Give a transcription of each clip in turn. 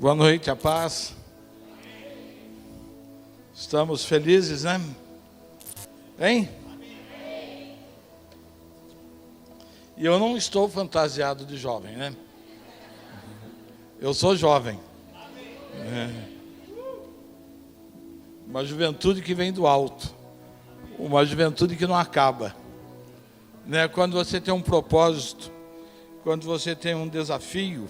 Boa noite, a paz. Estamos felizes, né? Hein? E eu não estou fantasiado de jovem, né? Eu sou jovem. Uma juventude que vem do alto. Uma juventude que não acaba. Né? Quando você tem um propósito, quando você tem um desafio,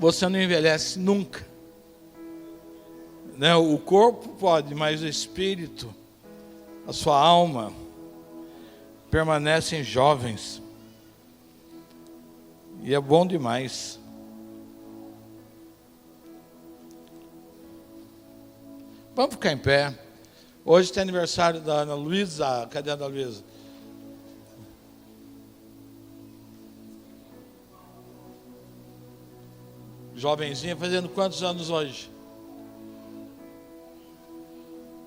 você não envelhece nunca. Né? O corpo pode, mas o espírito, a sua alma, permanecem jovens. E é bom demais. Vamos ficar em pé. Hoje tem aniversário da Ana Luísa. Cadê a Ana Luísa? Jovenzinha, fazendo quantos anos hoje?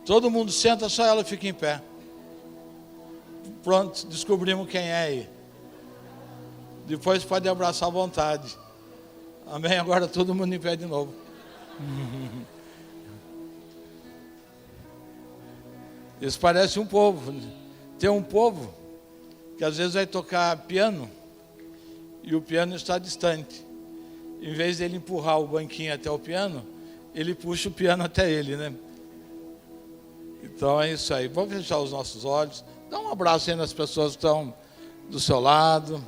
Todo mundo senta, só ela fica em pé. Pronto, descobrimos quem é aí. Depois pode abraçar à vontade. Amém? Agora todo mundo em pé de novo. Isso parece um povo. Tem um povo que às vezes vai tocar piano e o piano está distante. Em vez de ele empurrar o banquinho até o piano, ele puxa o piano até ele, né? Então é isso aí. Vamos fechar os nossos olhos. Dá um abraço aí nas pessoas que estão do seu lado.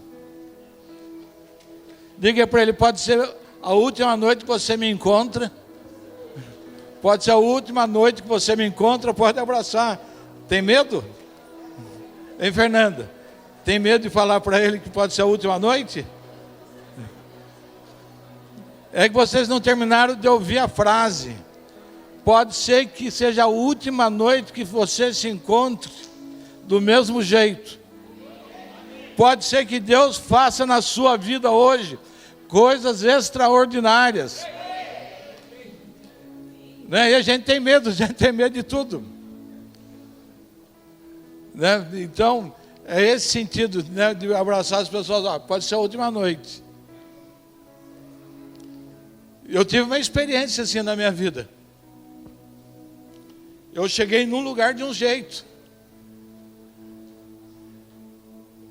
Diga para ele, pode ser a última noite que você me encontra. Pode ser a última noite que você me encontra, pode abraçar. Tem medo? Hein, Fernanda? Tem medo de falar para ele que pode ser a última noite? É que vocês não terminaram de ouvir a frase. Pode ser que seja a última noite que você se encontre do mesmo jeito. Pode ser que Deus faça na sua vida hoje coisas extraordinárias. Né? E a gente tem medo de tudo. Né? Então, é esse sentido, né, de abraçar as pessoas. Pode ser a última noite. Eu tive uma experiência assim na minha vida. Eu cheguei num lugar de um jeito.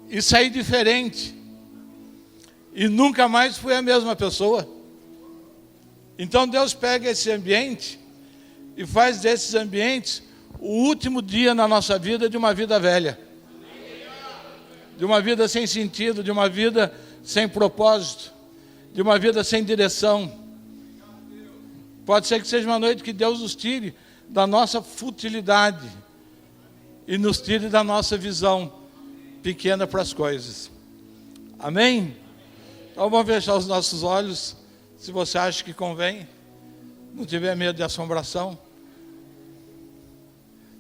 E saí diferente. E nunca mais fui a mesma pessoa. Então Deus pega esse ambiente e faz desses ambientes o último dia na nossa vida de uma vida velha. De uma vida sem sentido, de uma vida sem propósito, de uma vida sem direção. Pode ser que seja uma noite que Deus nos tire da nossa futilidade e nos tire da nossa visão pequena para as coisas. Amém? Então vamos fechar os nossos olhos, se você acha que convém, não tiver medo de assombração.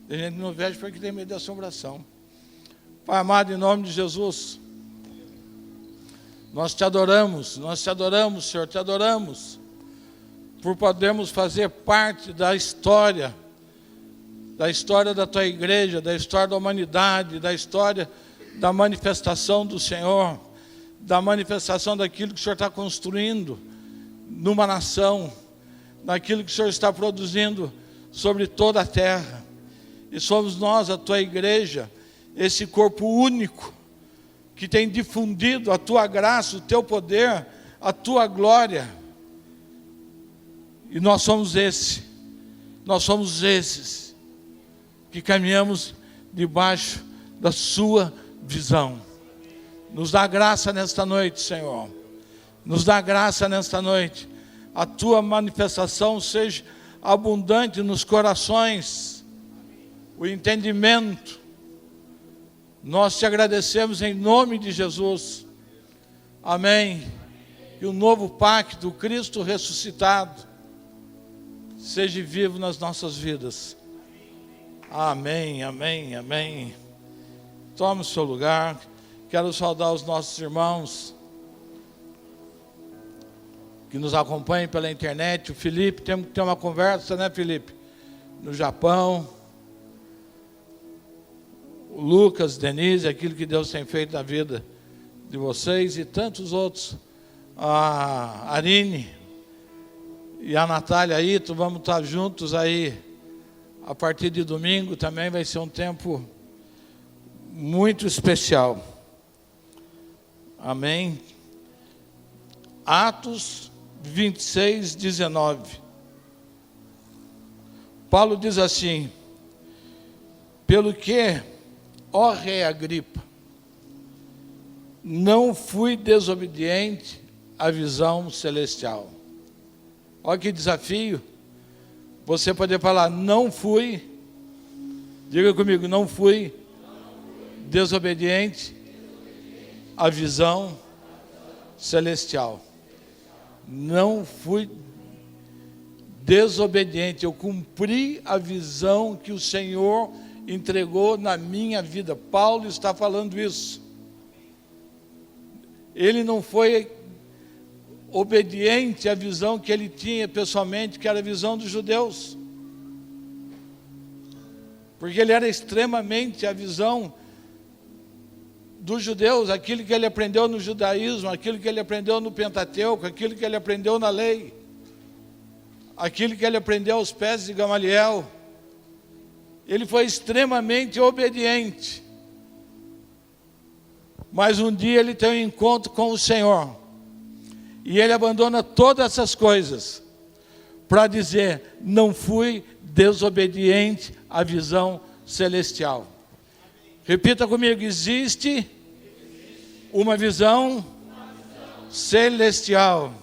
Tem gente que não vejo porque tem medo de assombração. Pai amado, em nome de Jesus, nós te adoramos, Senhor, te adoramos, por podermos fazer parte da história da tua igreja, da história da humanidade, da história da manifestação do Senhor, da manifestação daquilo que o Senhor está construindo numa nação, daquilo que o Senhor está produzindo sobre toda a terra. E somos nós, a tua igreja, esse corpo único, que tem difundido a tua graça, o teu poder, a tua glória. E nós somos esses que caminhamos debaixo da sua visão. Nos dá graça nesta noite, Senhor. Nos dá graça nesta noite. A tua manifestação seja abundante nos corações. O entendimento. Nós te agradecemos em nome de Jesus. Amém. E o novo pacto, o Cristo ressuscitado, seja vivo nas nossas vidas. Amém, amém, amém. Tome o seu lugar. Quero saudar os nossos irmãos que nos acompanham pela internet. O Felipe, temos que ter uma conversa, né, Felipe? No Japão. O Lucas, Denise, aquilo que Deus tem feito na vida de vocês e tantos outros a Arine e a Natália aí, vamos estar juntos aí a partir de domingo. Também vai ser um tempo muito especial. Amém. Atos 26, 19. Paulo diz assim: pelo que, ó rei Agripa, não fui desobediente à visão celestial. Olha que desafio, você poder falar, não fui, diga comigo, não fui desobediente à visão celestial. Não fui desobediente, eu cumpri a visão que o Senhor entregou na minha vida. Paulo está falando isso. Ele não foi obediente à visão que ele tinha pessoalmente, que era a visão dos judeus. Porque ele era extremamente a visão dos judeus, aquilo que ele aprendeu no judaísmo, aquilo que ele aprendeu no Pentateuco, aquilo que ele aprendeu na lei, aquilo que ele aprendeu aos pés de Gamaliel. Ele foi extremamente obediente. Mas um dia ele tem um encontro com o Senhor, e ele abandona todas essas coisas, para dizer, não fui desobediente à visão celestial. Repita comigo, existe uma visão celestial.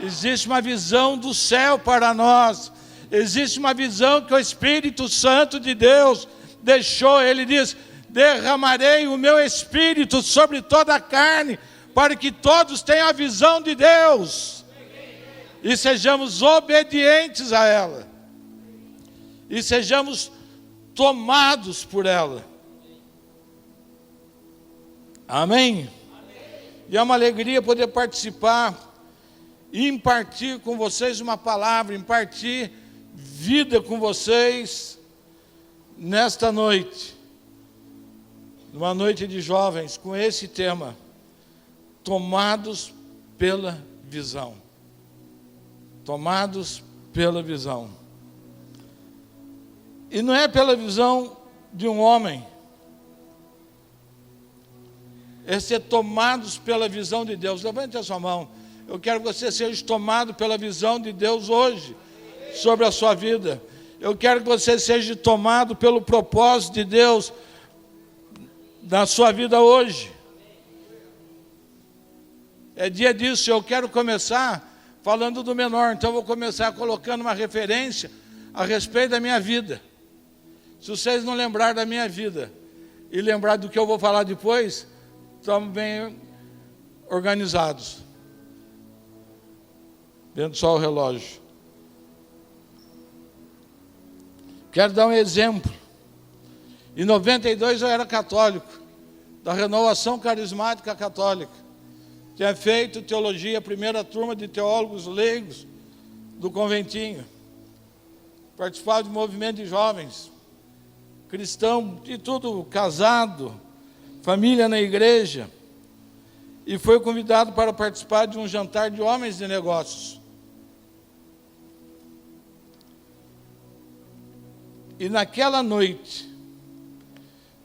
Existe uma visão do céu para nós. Existe uma visão que o Espírito Santo de Deus deixou. Ele diz, derramarei o meu Espírito sobre toda a carne, para que todos tenham a visão de Deus, e sejamos obedientes a ela, e sejamos tomados por ela. Amém? E é uma alegria poder participar e impartir com vocês uma palavra, impartir vida com vocês nesta noite, numa noite de jovens, com esse tema, tomados pela visão. Tomados pela visão. E não é pela visão de um homem, é ser tomados pela visão de Deus. Levante a sua mão. Eu quero que você seja tomado pela visão de Deus hoje, sobre a sua vida. Eu quero que você seja tomado pelo propósito de Deus na sua vida hoje. É dia disso. Eu quero começar falando do menor, então eu vou começar colocando uma referência a respeito da minha vida. Se vocês não lembrarem da minha vida e lembrar do que eu vou falar depois, estamos bem organizados. Vendo só o relógio. Quero dar um exemplo. Em 92 eu era católico, da Renovação Carismática Católica. Tinha feito teologia, a primeira turma de teólogos leigos do conventinho. Participava de movimento de jovens, cristão, de tudo, casado, família na igreja. E foi convidado para participar de um jantar de homens de negócios. E naquela noite,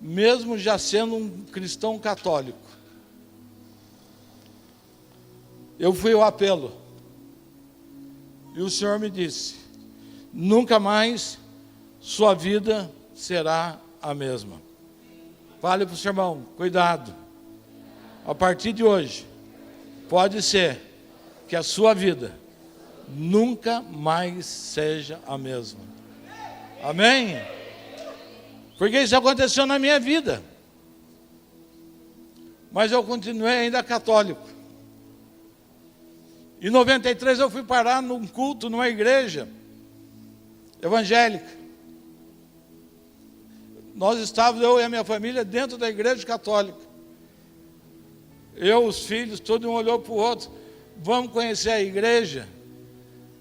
mesmo já sendo um cristão católico, eu fui ao apelo. E o Senhor me disse, nunca mais sua vida será a mesma. Fale para o seu irmão, cuidado. A partir de hoje, pode ser que a sua vida nunca mais seja a mesma. Amém? Porque isso aconteceu na minha vida. Mas eu continuei ainda católico. Em 93 eu fui parar num culto, numa igreja evangélica. Nós estávamos, eu e a minha família, dentro da igreja católica. Eu, os filhos, todo um olhou para o outro. Vamos conhecer a igreja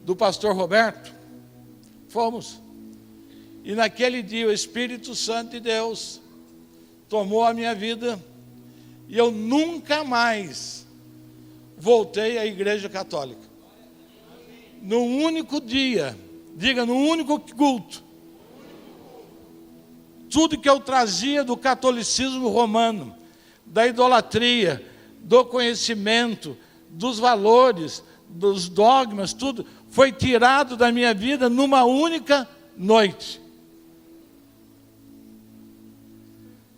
do pastor Roberto? Fomos. E naquele dia o Espírito Santo de Deus tomou a minha vida, e eu nunca mais voltei à Igreja Católica. Num único dia, diga, num único culto, tudo que eu trazia do catolicismo romano, da idolatria, do conhecimento, dos valores, dos dogmas, tudo foi tirado da minha vida numa única noite.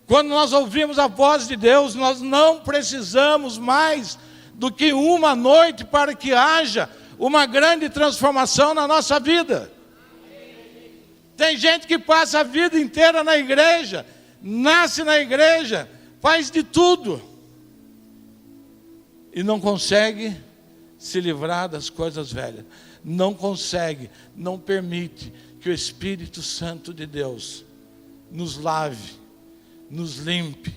Quando nós ouvimos a voz de Deus, nós não precisamos mais do que uma noite para que haja uma grande transformação na nossa vida. Tem gente que passa a vida inteira na igreja, nasce na igreja, faz de tudo e não consegue se livrar das coisas velhas. Não consegue, não permite que o Espírito Santo de Deus nos lave, nos limpe,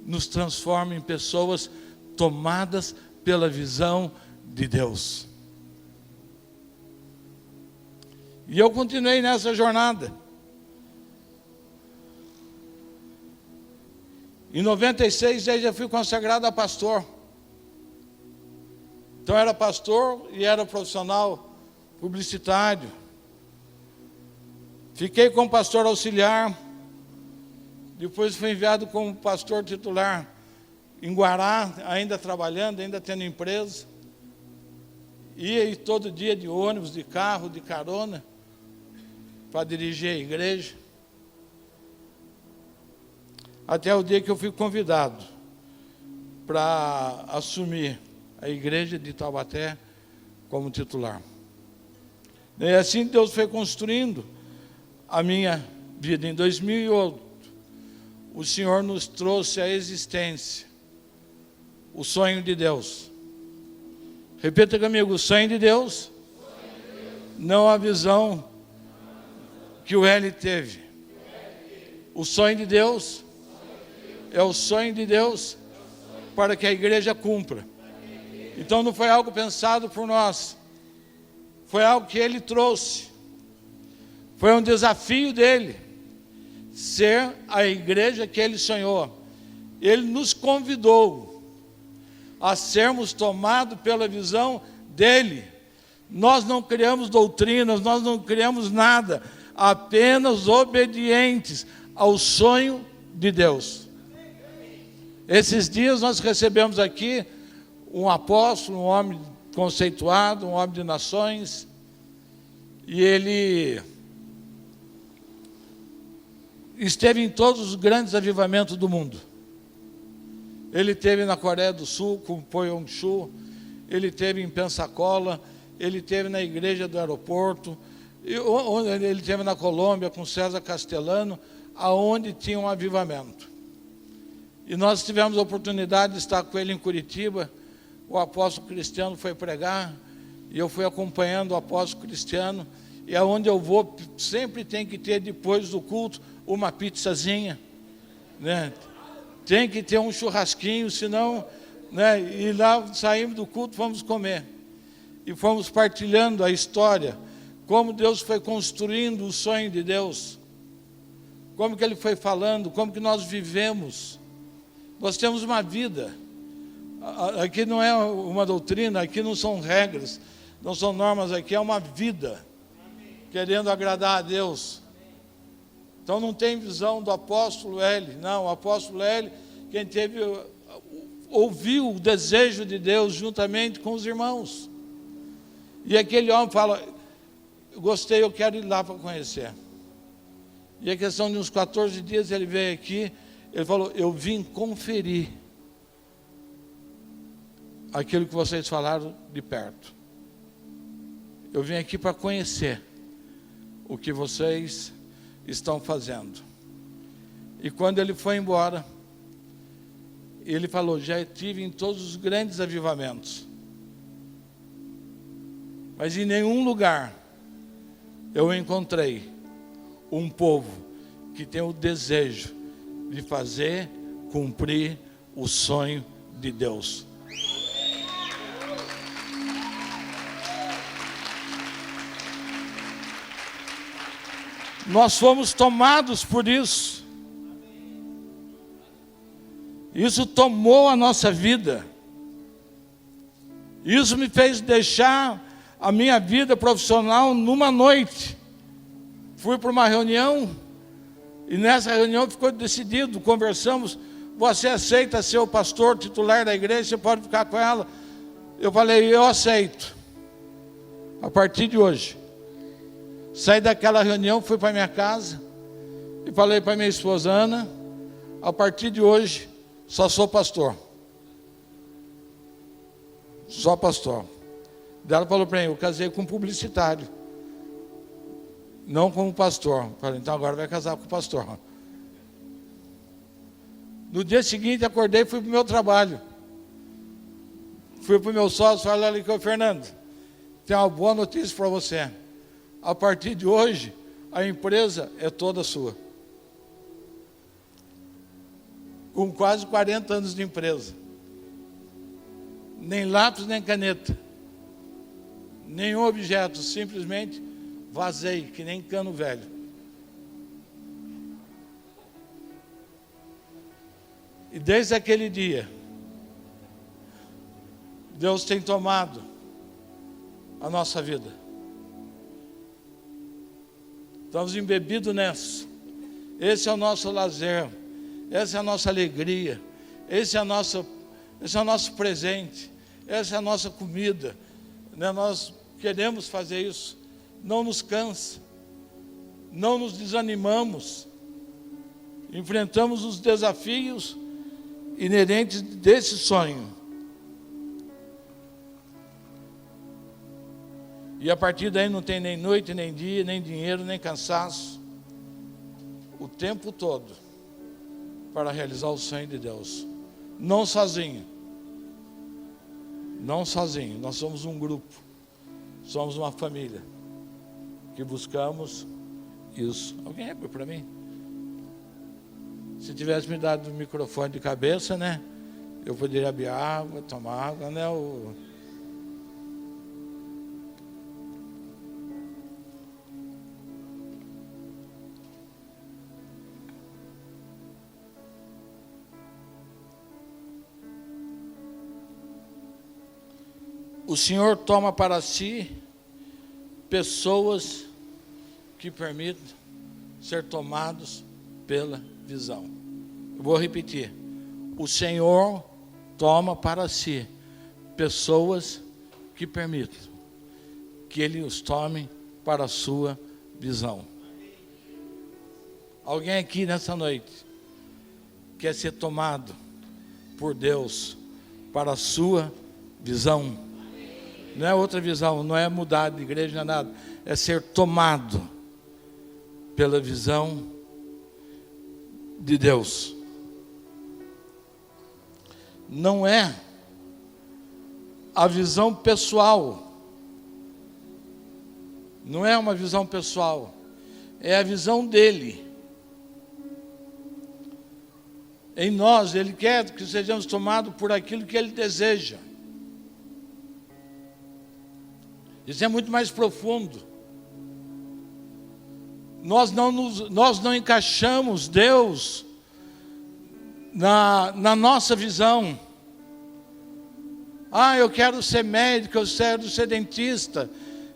nos transforme em pessoas tomadas pela visão de Deus. E eu continuei nessa jornada. Em 96, eu já fui consagrado a pastor. Então era pastor e era profissional publicitário. Fiquei como pastor auxiliar. Depois fui enviado como pastor titular em Guará, ainda trabalhando, ainda tendo empresa. Ia todo dia de ônibus, de carro, de carona, para dirigir a igreja. Até o dia que eu fui convidado para assumir a igreja de Taubaté como titular. E assim Deus foi construindo a minha vida. Em 2008, o Senhor nos trouxe à existência o sonho de Deus. Repita comigo, o sonho de Deus, não a visão que o L teve. O sonho de Deus é o sonho de Deus para que a igreja cumpra. Então não foi algo pensado por nós, foi algo que Ele trouxe. Foi um desafio dele, ser a igreja que Ele sonhou. Ele nos convidou a sermos tomados pela visão dele. Nós não criamos doutrinas, nós não criamos nada, apenas obedientes ao sonho de Deus. Esses dias nós recebemos aqui um apóstolo, um homem conceituado, um homem de nações, e ele esteve em todos os grandes avivamentos do mundo. Ele esteve na Coreia do Sul com Poyong-Chu, ele esteve em Pensacola, ele esteve na igreja do aeroporto, ele esteve na Colômbia com César Castellano, aonde tinha um avivamento. E nós tivemos a oportunidade de estar com ele em Curitiba. O apóstolo Cristiano foi pregar, e eu fui acompanhando o apóstolo Cristiano, e aonde eu vou, sempre tem que ter, depois do culto, uma pizzazinha, né? Tem que ter um churrasquinho, senão, né? E lá saímos do culto, fomos comer, e fomos partilhando a história, como Deus foi construindo o sonho de Deus, como que Ele foi falando, como que nós vivemos. Nós temos uma vida. Aqui não é uma doutrina, aqui não são regras, não são normas, aqui é uma vida, querendo agradar a Deus. Então não tem visão do apóstolo L, não, o apóstolo L, quem teve, ouviu o desejo de Deus juntamente com os irmãos. E aquele homem fala, gostei, eu quero ir lá para conhecer. E a questão de uns 14 dias ele veio aqui, ele falou, eu vim conferir aquilo que vocês falaram de perto. Eu vim aqui para conhecer o que vocês estão fazendo. E quando ele foi embora, ele falou, já estive em todos os grandes avivamentos, mas em nenhum lugar eu encontrei um povo que tem o desejo de fazer cumprir o sonho de Deus. Nós fomos tomados por isso. Isso tomou a nossa vida. Isso me fez deixar a minha vida profissional numa noite. Fui para uma reunião, e nessa reunião ficou decidido, conversamos, você aceita ser o pastor titular da igreja, você pode ficar com ela? Eu falei, eu aceito, a partir de hoje. Saí daquela reunião, fui para minha casa, e falei para minha esposa Ana, a partir de hoje, só sou pastor. Só pastor. Ela falou para mim, eu casei com um publicitário, não como pastor. Falei, então agora vai casar com o pastor. No dia seguinte, acordei e fui para o meu trabalho. Fui para o meu sócio, falei ali, Fernando, tem uma boa notícia para você. A partir de hoje, a empresa é toda sua. Com quase 40 anos de empresa. Nem lápis, nem caneta. Nenhum objeto, simplesmente vazei, que nem cano velho. E desde aquele dia, Deus tem tomado a nossa vida. Estamos embebidos nessa. Esse é o nosso lazer, essa é a nossa alegria, esse é o nosso presente, essa é a nossa comida. Nós queremos fazer isso, não nos cansa, não nos desanimamos, enfrentamos os desafios inerentes desse sonho. E a partir daí não tem nem noite, nem dia, nem dinheiro, nem cansaço, o tempo todo, para realizar o sonho de Deus. Não sozinho, não sozinho, nós somos um grupo, somos uma família, que buscamos isso. Alguém abre para mim? Se tivesse me dado o microfone de cabeça, né? Eu poderia abrir água, tomar água, né? O Senhor toma para si pessoas que permitem ser tomados pela visão. Eu vou repetir. O Senhor toma para si pessoas que permitem que Ele os tome para a sua visão. Alguém aqui nessa noite quer ser tomado por Deus para a sua visão? Não é outra visão, não é mudar de igreja, não é nada. É ser tomado pela visão de Deus. Não é a visão pessoal. Não é uma visão pessoal. É a visão dele. Em nós, Ele quer que sejamos tomados por aquilo que Ele deseja. Isso é muito mais profundo. Nós não encaixamos Deus na nossa visão. Eu quero ser médico, eu quero ser dentista.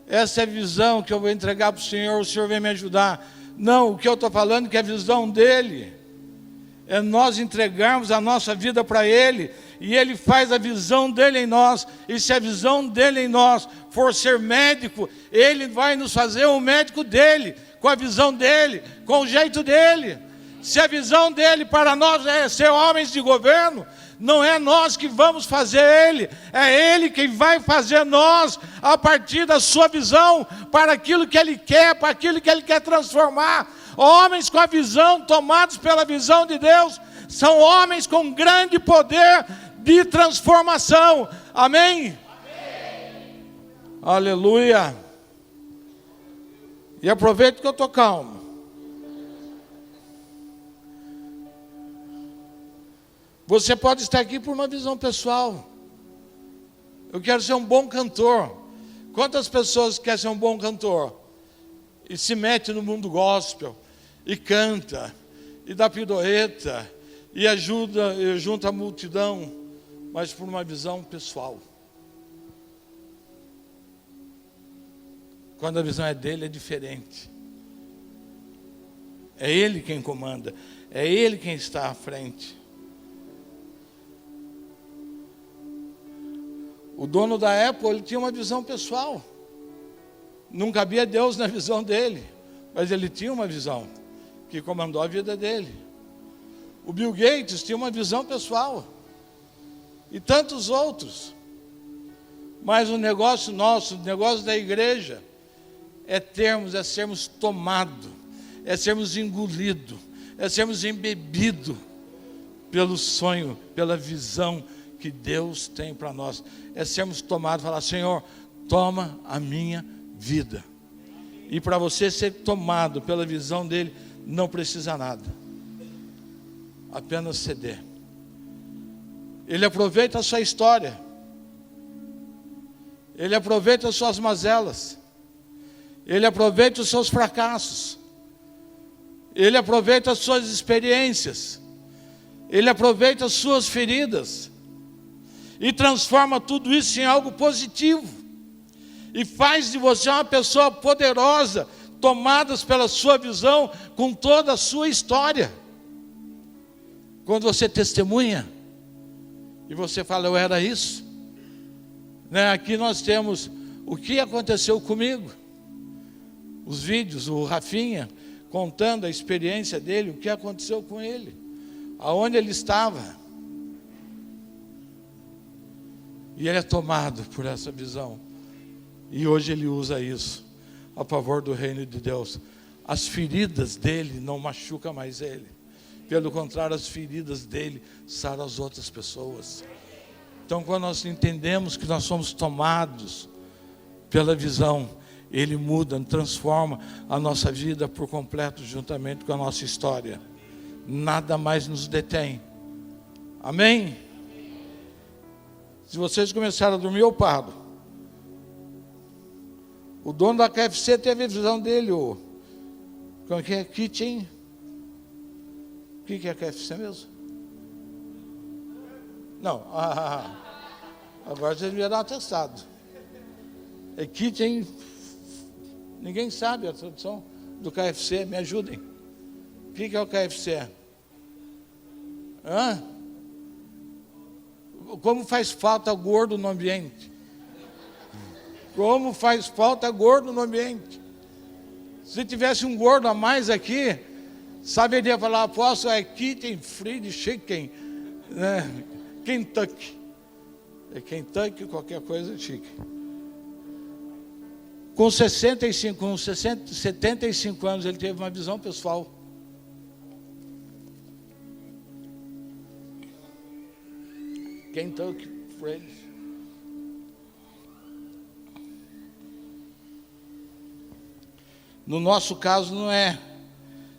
Essa é a visão que eu vou entregar para o Senhor vai me ajudar. Não, o que eu estou falando é que a visão dele é nós entregarmos a nossa vida para Ele, e Ele faz a visão dele em nós. E se a visão dele em nós for ser médico, Ele vai nos fazer um médico dele, com a visão dele, com o jeito dele. Se a visão dele para nós é ser homens de governo, não é nós que vamos fazer Ele, é Ele quem vai fazer nós, a partir da sua visão, para aquilo que Ele quer, para aquilo que Ele quer transformar. Homens com a visão, tomados pela visão de Deus, são homens com grande poder de transformação. Amém? Amém. Aleluia. E aproveito que eu estou calmo. Você pode estar aqui por uma visão pessoal. Eu quero ser um bom cantor. Quantas pessoas querem ser um bom cantor? E se mete no mundo gospel, e canta, e dá pirueta, e junta a multidão, mas por uma visão pessoal. Quando a visão é dele, é diferente. É ele quem comanda, é ele quem está à frente. O dono da Apple, ele tinha uma visão pessoal. Não cabia Deus na visão dele, mas ele tinha uma visão que comandou a vida dele. O Bill Gates tinha uma visão pessoal. E tantos outros. Mas o negócio nosso, o negócio da igreja, é sermos tomados, é sermos engolidos, é sermos embebidos pelo sonho, pela visão que Deus tem para nós. É sermos tomados, falar: Senhor, toma a minha vida. E para você ser tomado pela visão dele, não precisa nada, apenas ceder. Ele aproveita a sua história, ele aproveita as suas mazelas, ele aproveita os seus fracassos, ele aproveita as suas experiências, ele aproveita as suas feridas e transforma tudo isso em algo positivo e faz de você uma pessoa poderosa, tomadas pela sua visão, com toda a sua história. Quando você testemunha e você fala: eu era isso, né? Aqui nós temos o que aconteceu comigo, os vídeos, o Rafinha contando a experiência dele, o que aconteceu com ele, aonde ele estava. E ele é tomado por essa visão, e hoje ele usa isso a favor do reino de Deus. As feridas dele não machucam mais ele, pelo contrário, as feridas dele saram as outras pessoas. Então, quando nós entendemos que nós somos tomados pela visão, ele muda, transforma a nossa vida por completo, juntamente com a nossa história. Nada mais nos detém. Amém? Se vocês começarem a dormir, eu paro. O dono da KFC teve a visão dele, como que é? Kitchen. O que é KFC mesmo? Não, agora vocês me deram um atestado. É Kitchen, ninguém sabe a tradução do KFC, me ajudem. O que é o KFC? Como faz falta gordo no ambiente? Como faz falta gordo no ambiente? Se tivesse um gordo a mais aqui, saberia falar: apóstolo, é Kitchen Fried Chicken, né? Kentucky. É Kentucky, qualquer coisa chique. Com 75 anos, ele teve uma visão pessoal. Kentucky Fried. No nosso caso, não é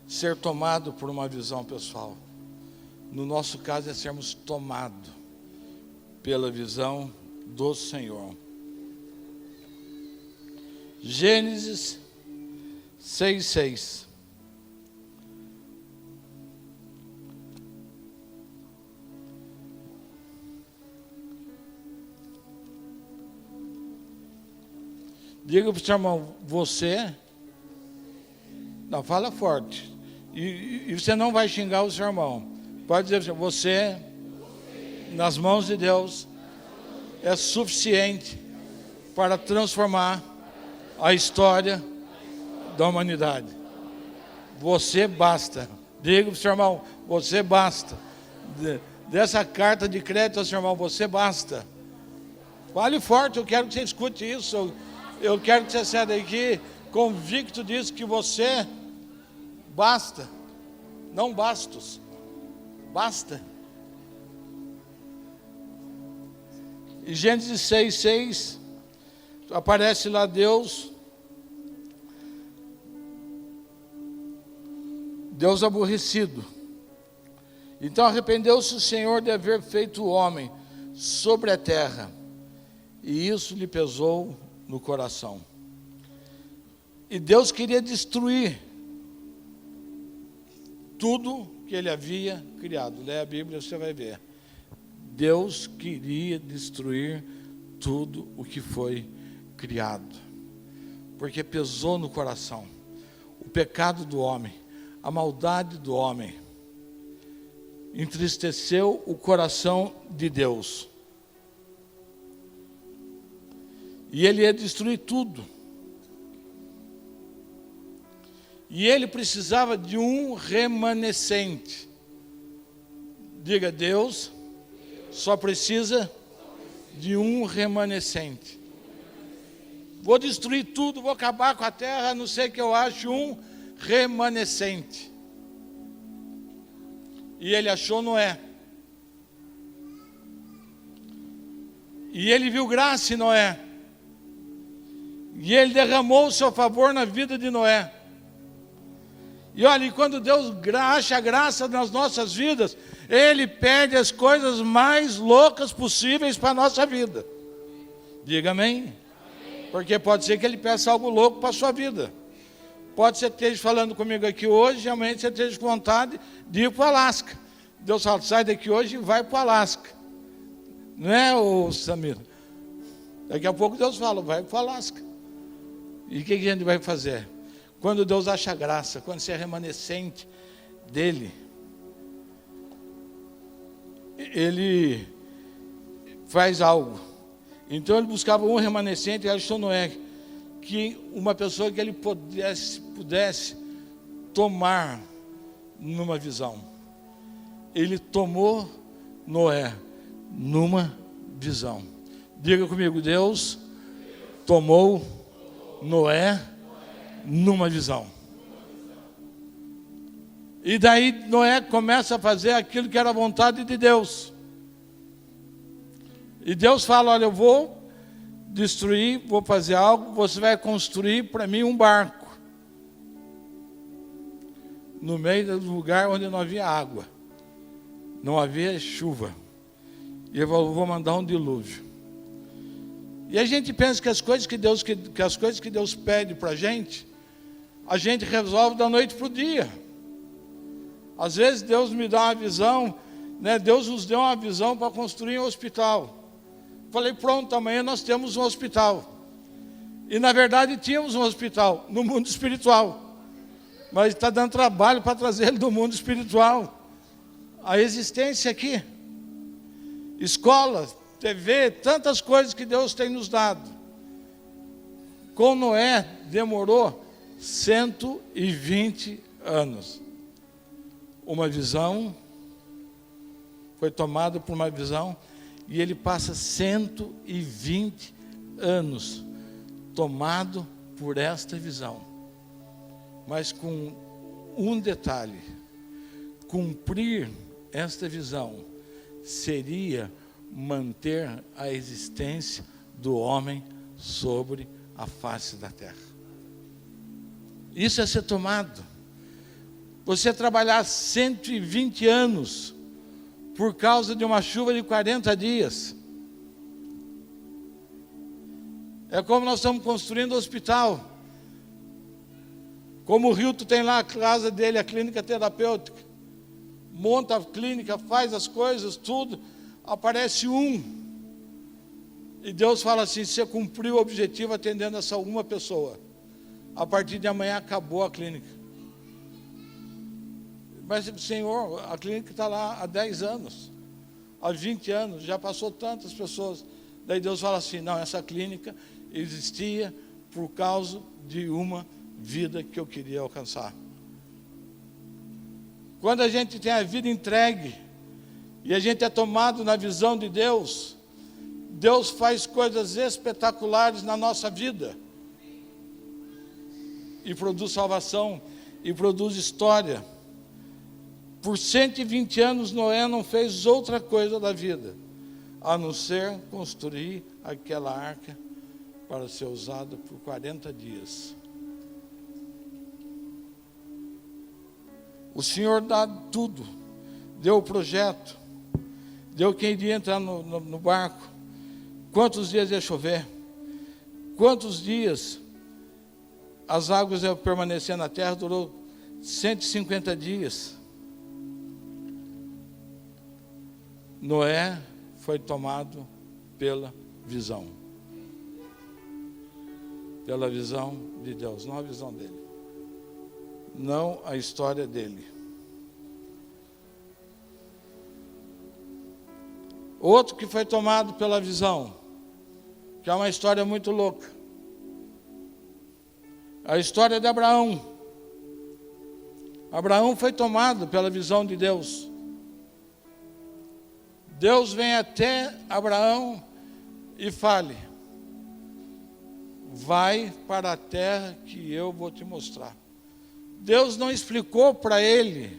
ser tomado por uma visão pessoal. No nosso caso, é sermos tomados pela visão do Senhor. Gênesis 6:6. Diga para o seu irmão: você... Não, fala forte. E você não vai xingar o seu irmão. Pode dizer: você, nas mãos de Deus, é suficiente para transformar a história da humanidade. Você basta. Diga para o seu irmão: você basta. Dessa carta de crédito ao seu irmão: você basta. Fale forte, eu quero que você escute isso. Eu quero que você saia daqui convicto disso, que você basta. Não bastos. Basta. E Gênesis 6:6 aparece lá Deus aborrecido. Então arrependeu-se o Senhor de haver feito o homem sobre a terra, e isso lhe pesou no coração. E Deus queria destruir tudo que ele havia criado. Lê a Bíblia, você vai ver. Deus queria destruir tudo o que foi criado. porque pesou no coração o pecado do homem, a maldade do homem, entristeceu o coração de Deus. E ele ia destruir tudo. E ele precisava de um remanescente. Diga, Deus só precisa de um remanescente. Vou destruir tudo, vou acabar com a terra, a não sei que eu ache um remanescente. E ele achou Noé. E ele viu graça em Noé. E ele derramou o seu favor na vida de Noé. E olha, quando Deus acha graça nas nossas vidas, Ele pede as coisas mais loucas possíveis para a nossa vida. Diga amém. Porque pode ser que Ele peça algo louco para a sua vida. Pode ser que esteja falando comigo aqui hoje, e amanhã você esteja com vontade de ir para o Alasca. Deus fala, sai daqui hoje e vai para o Alasca. Não é, ô Samir? Daqui a pouco Deus fala, vai para o Alasca. E o que a gente vai fazer? Quando Deus acha graça, quando você é remanescente dele, ele faz algo. Então ele buscava um remanescente e achou Noé, que uma pessoa que ele pudesse tomar numa visão. Ele tomou Noé numa visão. Diga comigo, Deus tomou Noé numa visão. E daí Noé começa a fazer aquilo que era a vontade de Deus. E Deus fala, olha, eu vou destruir, vou fazer algo, você vai construir para mim um barco. No meio do lugar onde não havia água. Não havia chuva. E eu vou mandar um dilúvio. E a gente pensa que as coisas que Deus pede para a gente resolve da noite para o dia. Às vezes Deus me dá uma visão, né? Deus nos deu uma visão para construir um hospital. Falei, pronto, amanhã nós temos um hospital. E na verdade tínhamos um hospital no mundo espiritual. Mas está dando trabalho para trazer ele do mundo espiritual. A existência aqui. Escola, TV, tantas coisas que Deus tem nos dado. Com Noé demorou 120 anos. Uma visão, foi tomada por uma visão, e ele passa 120 anos tomado por esta visão. Mas com um detalhe, cumprir esta visão seria manter a existência do homem sobre a face da terra. Isso é ser tomado. Você trabalhar 120 anos por causa de uma chuva de 40 dias. É como nós estamos construindo um hospital. Como o Hilton tem lá a casa dele, a clínica terapêutica. Monta a clínica, faz as coisas, tudo. Aparece um. E Deus fala assim, você cumpriu o objetivo atendendo essa uma pessoa. A partir de amanhã acabou a clínica. Mas, Senhor, a clínica está lá há 10 anos, há 20 anos, já passou tantas pessoas. Daí Deus fala assim, não, essa clínica existia por causa de uma vida que eu queria alcançar. Quando a gente tem a vida entregue, e a gente é tomado na visão de Deus, Deus faz coisas espetaculares na nossa vida. E produz salvação, e produz história. Por 120 anos Noé não fez outra coisa da vida, a não ser construir aquela arca para ser usada por 40 dias. O Senhor dá tudo, deu o projeto, deu quem iria entrar no barco, quantos dias ia chover, quantos dias as águas iam permanecer na terra, durou 150 dias. Noé foi tomado pela visão. pela visão de Deus, não a visão dele, não a história dele. Outro que foi tomado pela visão, que é uma história muito louca, a história de Abraão. Abraão foi tomado pela visão de Deus. Deus vem até Abraão e fala: vai para a terra que eu vou te mostrar. Deus não explicou para ele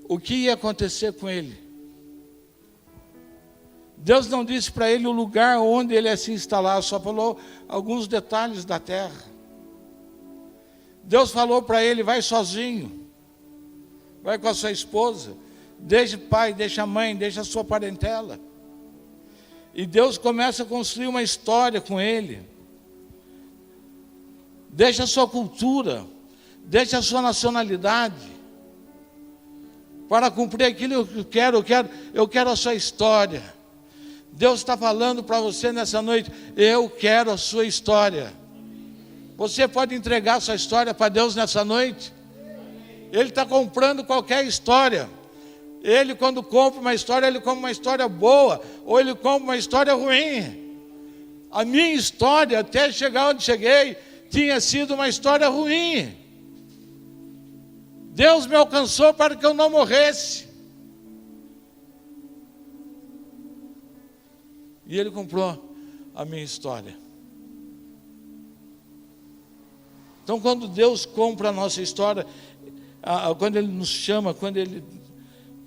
o que ia acontecer com ele. Deus não disse para ele o lugar onde ele ia se instalar, só falou alguns detalhes da terra. Deus falou para ele: vai sozinho, vai com a sua esposa, deixa o pai, deixa a mãe, deixa a sua parentela. E Deus começa a construir uma história com ele. Deixa a sua cultura, deixa a sua nacionalidade, para cumprir aquilo que eu quero a sua história. Deus está falando para você nessa noite: eu quero a sua história. Você pode entregar a sua história para Deus nessa noite? Ele está comprando qualquer história. Ele, quando compra uma história, ele compra uma história boa, ou ele compra uma história ruim. A minha história, até chegar onde cheguei, tinha sido uma história ruim. Deus me alcançou para que eu não morresse. E Ele comprou a minha história. Então, quando Deus compra a nossa história, quando Ele nos chama, quando Ele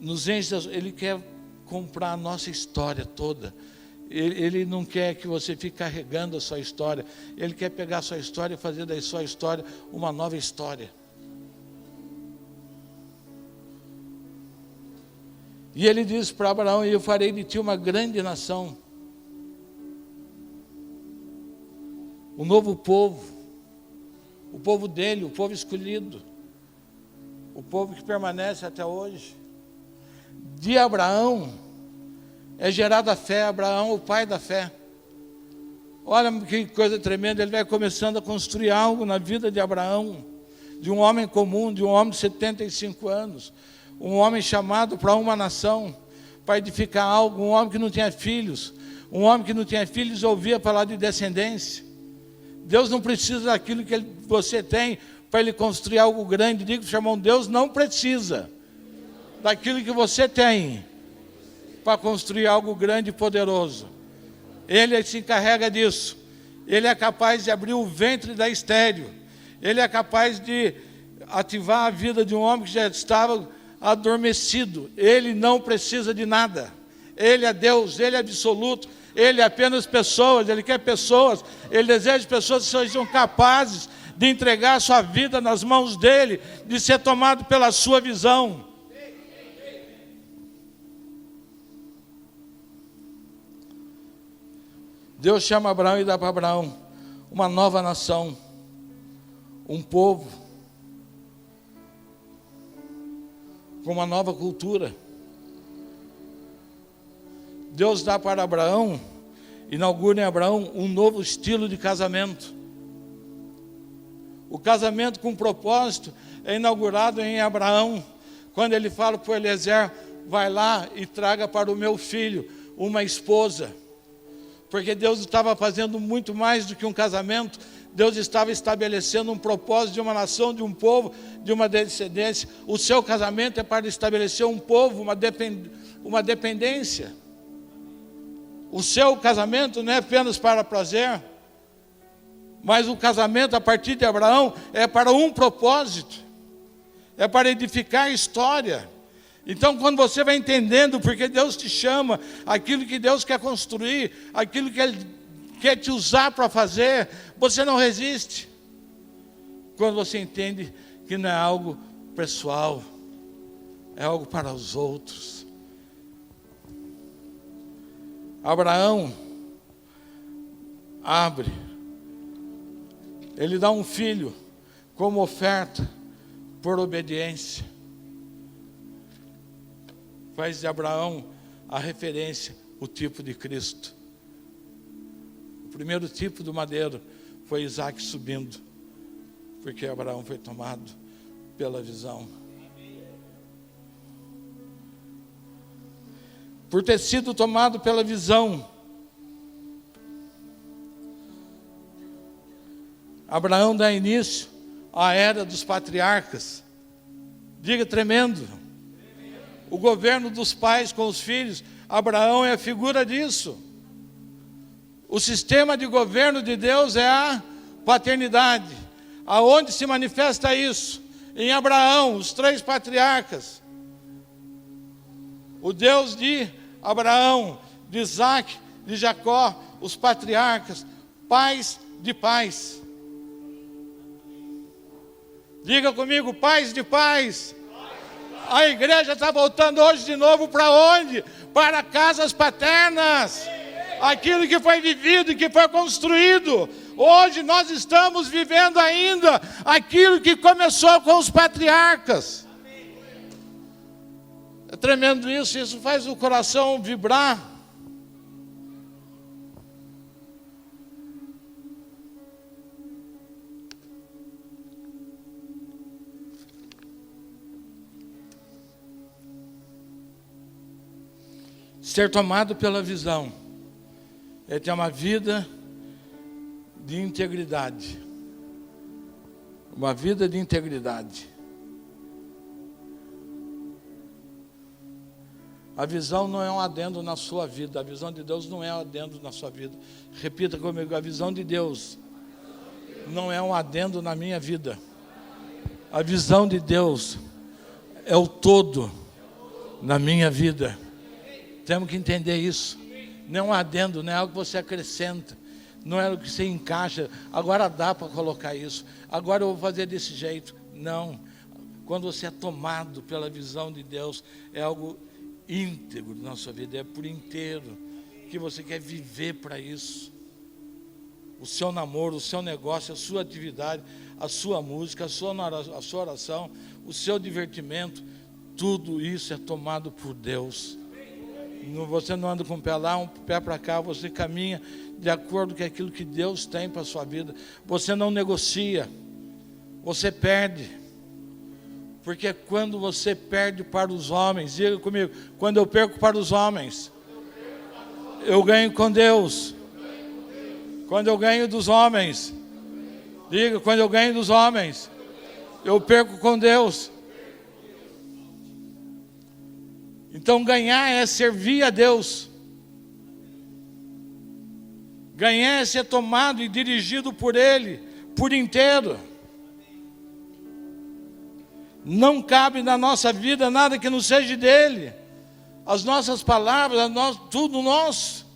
nos enche, Ele quer comprar a nossa história toda. Ele não quer que você fique carregando a sua história. Ele quer pegar a sua história e fazer da sua história uma nova história. E Ele diz para Abraão: eu farei de ti uma grande nação, um novo povo, o povo dele, o povo escolhido, o povo que permanece até hoje. De Abraão é gerada a fé. Abraão, o pai da fé. Olha que coisa tremenda. Ele vai começando a construir algo na vida de Abraão, de um homem comum, de um homem de 75 anos, um homem chamado para uma nação, para edificar algo. Um homem que não tinha filhos, ouvia falar de descendência. Deus não precisa daquilo que você tem para Ele construir algo grande. Diga para o seu irmão: Deus não precisa daquilo que você tem para construir algo grande e poderoso. Ele se encarrega disso. Ele é capaz de abrir o ventre da estéril. Ele é capaz de ativar a vida de um homem que já estava adormecido. Ele não precisa de nada. Ele é Deus, Ele é absoluto. Ele é apenas pessoas, Ele quer pessoas. Ele deseja pessoas que sejam capazes de entregar a sua vida nas mãos dEle, de ser tomado pela sua visão. Deus chama Abraão e dá para Abraão uma nova nação, um povo, com uma nova cultura. Deus dá para Abraão, inaugura em Abraão um novo estilo de casamento. O casamento com propósito é inaugurado em Abraão, quando ele fala para o Eliezer: vai lá e traga para o meu filho uma esposa. Porque Deus estava fazendo muito mais do que um casamento. Deus estava estabelecendo um propósito de uma nação, de um povo, de uma descendência. O seu casamento é para estabelecer um povo, uma dependência. O seu casamento não é apenas para prazer, mas o casamento a partir de Abraão é para um propósito, é para edificar a história. Então, quando você vai entendendo porque Deus te chama, aquilo que Deus quer construir, aquilo que Ele quer te usar para fazer, você não resiste. Quando você entende que não é algo pessoal, é algo para os outros. Abraão abre, ele dá um filho como oferta por obediência. Faz de Abraão a referência, o tipo de Cristo. O primeiro tipo do madeiro foi Isaac subindo, porque Abraão foi tomado pela visão. Por ter sido tomado pela visão, Abraão dá início à era dos patriarcas. Diga, tremendo. O governo dos pais com os filhos, Abraão é a figura disso. O sistema de governo de Deus é a paternidade. Aonde se manifesta isso? Em Abraão, os 3 patriarcas. O Deus de Abraão, de Isaac, de Jacó, os patriarcas, pais de pais. Diga comigo, pais de pais. A igreja está voltando hoje de novo para onde? Para casas paternas. Aquilo que foi vivido e que foi construído. Hoje nós estamos vivendo ainda aquilo que começou com os patriarcas. É tremendo isso, isso faz o coração vibrar. Ser tomado pela visão é ter uma vida de integridade. Uma vida de integridade. A visão não é um adendo na sua vida. A visão de Deus não é um adendo na sua vida. Repita comigo, a visão de Deus não é um adendo na minha vida. A visão de Deus é o todo na minha vida. Temos que entender isso. Não é um adendo, não é algo que você acrescenta. Não é algo que você encaixa. Agora dá para colocar isso. Agora eu vou fazer desse jeito. Não. Quando você é tomado pela visão de Deus, é algo íntegro na sua vida, é por inteiro, que você quer viver para isso. O seu namoro, o seu negócio, a sua atividade, a sua música, a sua oração, o seu divertimento, tudo isso é tomado por Deus. Você não anda com um pé lá, um pé para cá, você caminha de acordo com aquilo que Deus tem para a sua vida. Você não negocia, você perde. Porque quando você perde para os homens, diga comigo, quando eu perco para os homens, eu ganho com Deus. Quando eu ganho dos homens, diga, quando eu ganho dos homens, eu perco com Deus. Então ganhar é servir a Deus. Ganhar é ser tomado e dirigido por Ele, por inteiro. Não cabe na nossa vida nada que não seja dele. As nossas palavras, tudo nosso.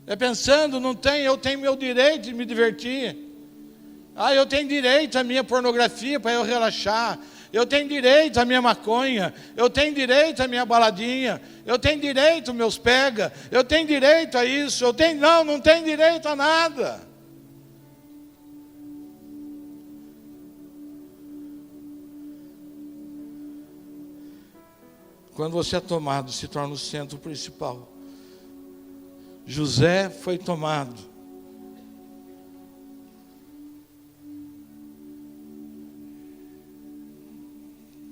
É pensando, não tem, eu tenho meu direito de me divertir. Eu tenho direito à minha pornografia para eu relaxar. Eu tenho direito à minha maconha. Eu tenho direito à minha baladinha. Eu tenho direito aos meus pega. Eu tenho direito a isso. Não tenho direito a nada. Quando você é tomado, se torna o centro principal. José foi tomado.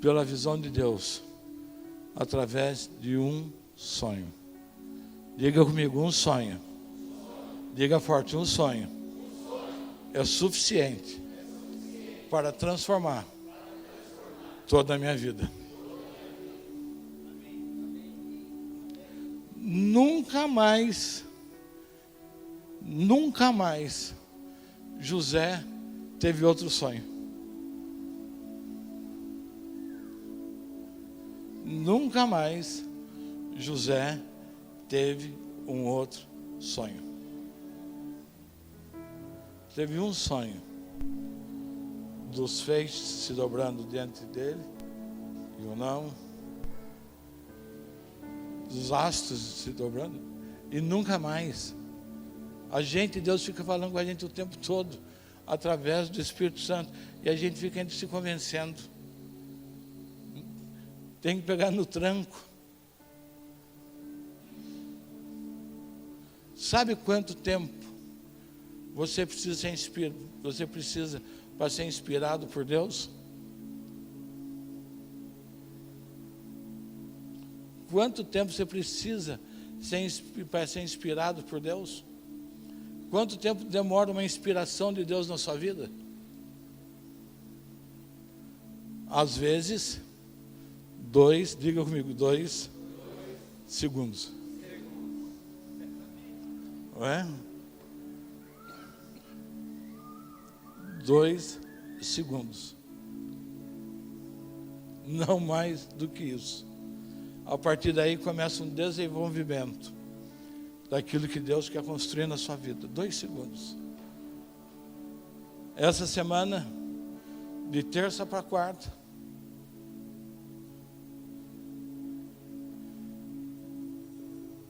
Pela visão de Deus, através de um sonho. Diga comigo, um sonho. Diga forte, um sonho. É suficiente para transformar toda a minha vida. Nunca mais José teve outro sonho. Nunca mais José teve um outro sonho. Teve um sonho dos feixes se dobrando diante dele, e o não, dos astros se dobrando, e nunca mais. Deus fica falando com a gente o tempo todo, através do Espírito Santo, e a gente fica se convencendo. Tem que pegar no tranco. Sabe quanto tempo Você precisa para ser inspirado por Deus? Quanto tempo você precisa para ser inspirado por Deus? Quanto tempo demora uma inspiração de Deus na sua vida? Às vezes, diga comigo, 2 segundos. Não é? 2 segundos. Não mais do que isso. A partir daí começa um desenvolvimento daquilo que Deus quer construir na sua vida. 2 segundos. Essa semana, de terça para quarta,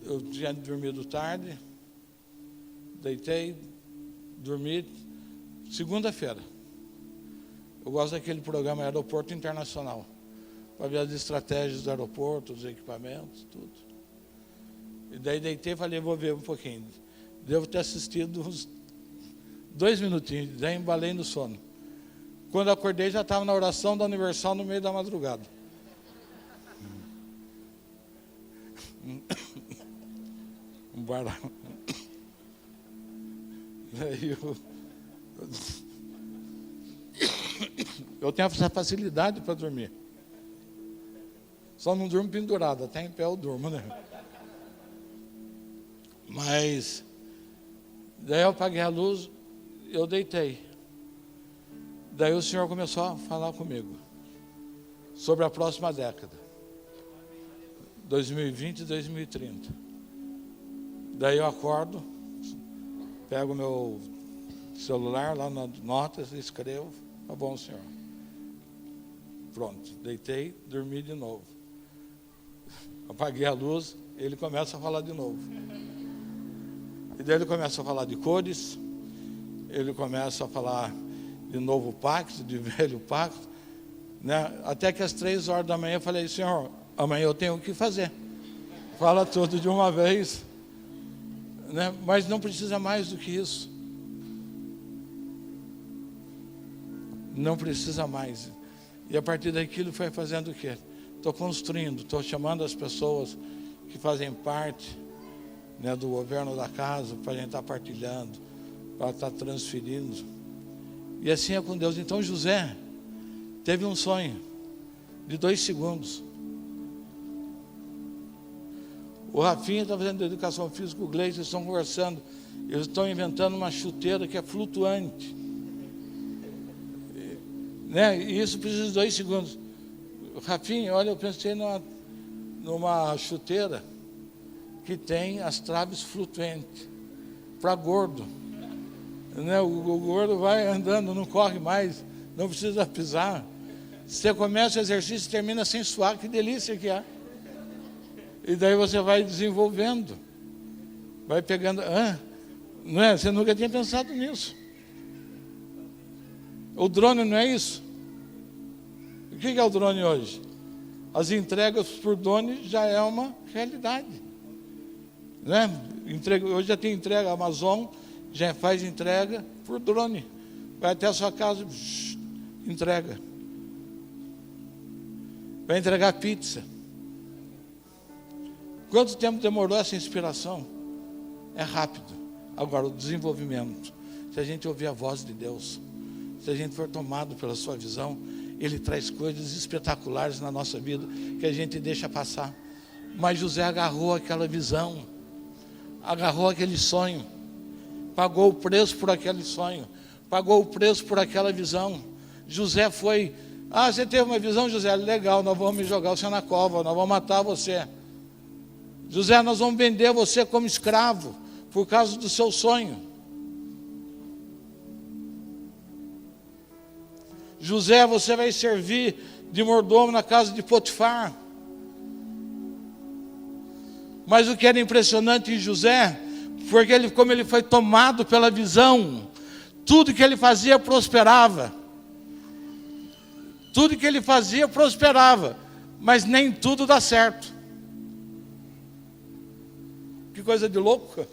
eu tinha dormido tarde, deitei, dormi. Segunda-feira, eu gosto daquele programa Aeroporto Internacional, para ver as estratégias do aeroporto, os equipamentos, tudo. E daí deitei e falei, vou ver um pouquinho. Devo ter assistido uns 2 minutinhos, daí embalei no sono. Quando eu acordei, já estava na oração da Universal no meio da madrugada. Um barato. Daí eu tenho essa facilidade para dormir. Só não durmo pendurado, até em pé eu durmo, né? Mas daí eu apaguei a luz, eu deitei. Daí o Senhor começou a falar comigo sobre a próxima década, 2020 e 2030. Daí eu acordo, pego meu celular lá nas notas, escrevo, tá bom, Senhor. Pronto, deitei, dormi de novo. Apaguei a luz, ele começa a falar de novo. E daí ele começa a falar de cores, ele começa a falar de novo pacto, de velho pacto, né? Até que às 3 horas da manhã eu falei, Senhor, amanhã eu tenho o que fazer. Fala tudo de uma vez, né? Mas não precisa mais do que isso. Não precisa mais. E a partir daquilo foi fazendo o quê? Estou construindo, estou chamando as pessoas que fazem parte, né, do governo da casa, para a gente estar partilhando, para estar transferindo. E assim é com Deus. Então José teve um sonho de 2 segundos. O Rafinha está fazendo educação física, o Gleice, eles estão conversando. Eles estão inventando uma chuteira que é flutuante. Né? E isso precisa de 2 segundos. Rafinha, olha, eu pensei numa chuteira que tem as traves flutuantes para gordo. Né? O gordo vai andando, não corre mais, não precisa pisar. Você começa o exercício e termina sem suar, que delícia que é. E daí você vai desenvolvendo, vai pegando. Não é? Você nunca tinha pensado nisso. O drone não é isso? O que é o drone hoje? As entregas por drone já é uma realidade. Né? Hoje já tem entrega, a Amazon já faz entrega por drone. Vai até a sua casa, entrega. Vai entregar pizza. Quanto tempo demorou essa inspiração? É rápido. Agora, o desenvolvimento, se a gente ouvir a voz de Deus, se a gente for tomado pela sua visão, Ele traz coisas espetaculares na nossa vida que a gente deixa passar. Mas José agarrou aquela visão, agarrou aquele sonho, pagou o preço por aquele sonho, pagou o preço por aquela visão. José foi, você teve uma visão, José? Legal, nós vamos jogar você na cova, nós vamos matar você. José, nós vamos vender você como escravo por causa do seu sonho. José, você vai servir de mordomo na casa de Potifar. Mas o que era impressionante em José, porque como ele foi tomado pela visão, tudo que ele fazia prosperava. Tudo que ele fazia prosperava, mas nem tudo dá certo. Que coisa de louca,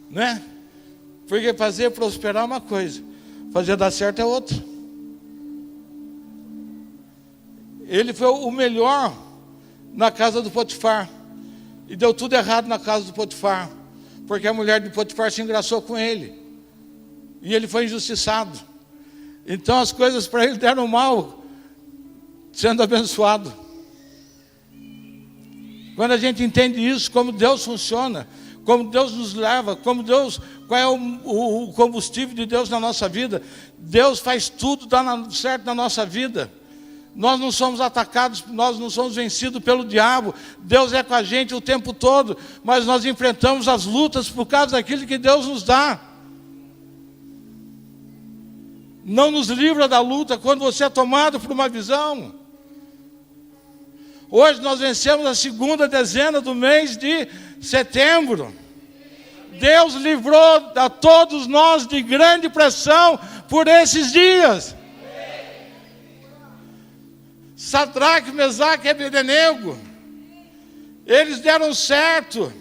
né? Porque fazer prosperar é uma coisa, fazer dar certo é outra. Ele foi o melhor na casa do Potifar. E deu tudo errado na casa do Potifar. Porque a mulher de Potifar se engraçou com ele. E ele foi injustiçado. Então as coisas para ele deram mal, sendo abençoado. Quando a gente entende isso, como Deus funciona, como Deus nos leva, qual é o combustível de Deus na nossa vida. Deus faz tudo dar certo na nossa vida. Nós não somos atacados, nós não somos vencidos pelo diabo. Deus é com a gente o tempo todo, mas nós enfrentamos as lutas por causa daquilo que Deus nos dá. Não nos livra da luta quando você é tomado por uma visão. Hoje nós vencemos a segunda dezena do mês de setembro. Deus livrou a todos nós de grande pressão por esses dias. Sadraque, Mesaque e Abednego, eles deram certo,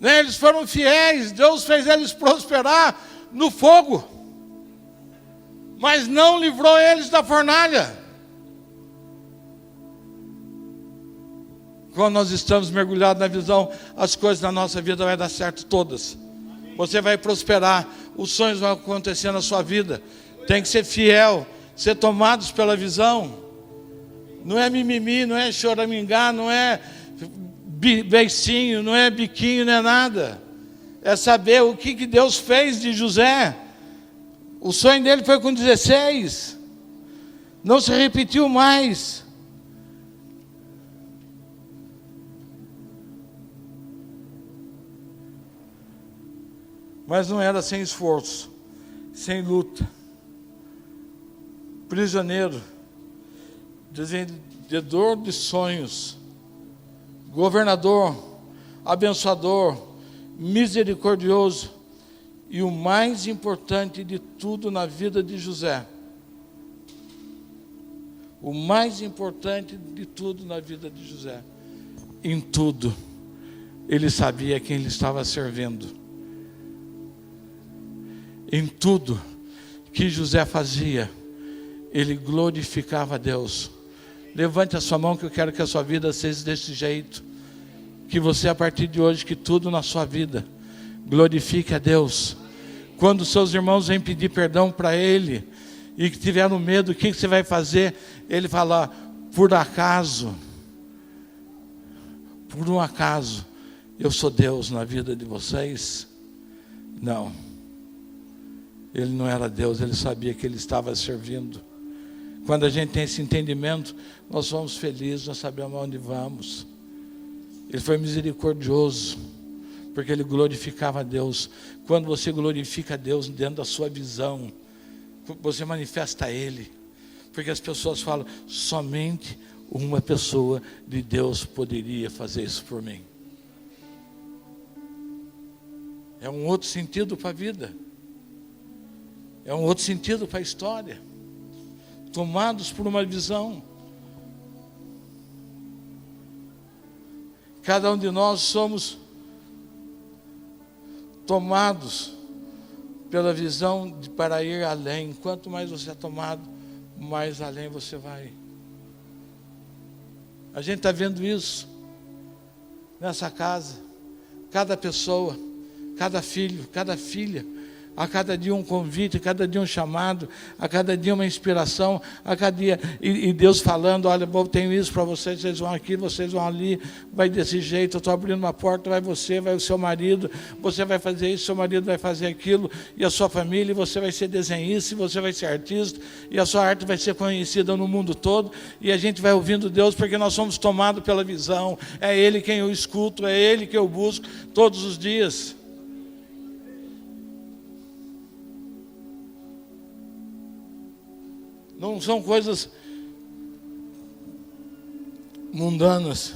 né? Eles foram fiéis, Deus fez eles prosperar no fogo, mas não livrou eles da fornalha. Quando nós estamos mergulhados na visão, as coisas na nossa vida vão dar certo todas. Você vai prosperar, os sonhos vão acontecer na sua vida. Tem que ser fiel, ser tomados pela visão. Não é mimimi, não é choramingar, não é beicinho, não é biquinho, não é nada. É saber o que Deus fez de José. O sonho dele foi com 16. Não se repetiu mais. Mas não era sem esforço, sem luta. Prisioneiro, desenvolvedor de sonhos, governador, abençoador, misericordioso e o mais importante de tudo na vida de José. O mais importante de tudo na vida de José. Em tudo, ele sabia quem ele estava servindo. Em tudo que José fazia, ele glorificava a Deus. Levante a sua mão que eu quero que a sua vida seja desse jeito. Que você a partir de hoje, que tudo na sua vida glorifique a Deus. Quando seus irmãos vêm pedir perdão para Ele e que tiveram medo, o que você vai fazer? Ele fala, por um acaso, eu sou Deus na vida de vocês? Não. Ele não era Deus, ele sabia que ele estava servindo. Quando a gente tem esse entendimento, nós somos felizes, nós sabemos aonde vamos. Ele foi misericordioso, porque ele glorificava a Deus. Quando você glorifica a Deus dentro da sua visão, você manifesta a Ele. Porque as pessoas falam, somente uma pessoa de Deus poderia fazer isso por mim. É um outro sentido para a vida. É um outro sentido para a história. Tomados por uma visão. Cada um de nós somos tomados pela visão para ir além. Quanto mais você é tomado, mais além você vai. A gente está vendo isso nessa casa. Cada pessoa, cada filho, cada filha. A cada dia um convite, a cada dia um chamado, a cada dia uma inspiração, a cada dia, e Deus falando, olha, eu tenho isso para vocês, vocês vão aqui, vocês vão ali, vai desse jeito, eu estou abrindo uma porta, vai você, vai o seu marido, você vai fazer isso, seu marido vai fazer aquilo, e a sua família, e você vai ser desenhista, e você vai ser artista, e a sua arte vai ser conhecida no mundo todo, e a gente vai ouvindo Deus, porque nós somos tomados pela visão, é Ele quem eu escuto, é Ele que eu busco todos os dias. Não são coisas mundanas.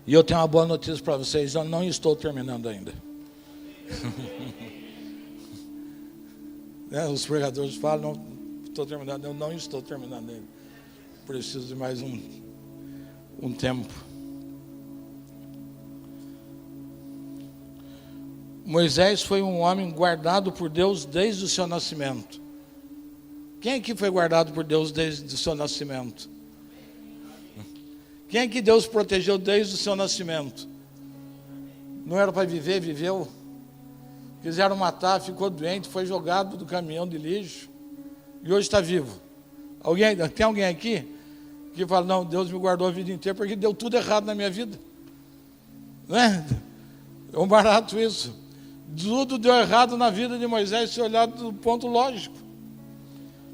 E eu tenho uma boa notícia para vocês, eu não estou terminando ainda. Os pregadores falam, não estou terminando, eu não estou terminando ainda. preciso de mais um tempo. Moisés foi um homem guardado por Deus desde o seu nascimento. Quem aqui foi guardado por Deus desde o seu nascimento? Quem é que Deus protegeu desde o seu nascimento? Não era para viver, viveu. Quiseram matar, ficou doente, foi jogado do caminhão de lixo e hoje está vivo. Tem alguém aqui que fala, não, Deus me guardou a vida inteira porque deu tudo errado na minha vida? Não é? É um barato isso. Tudo deu errado na vida de Moisés, se olhar do ponto lógico.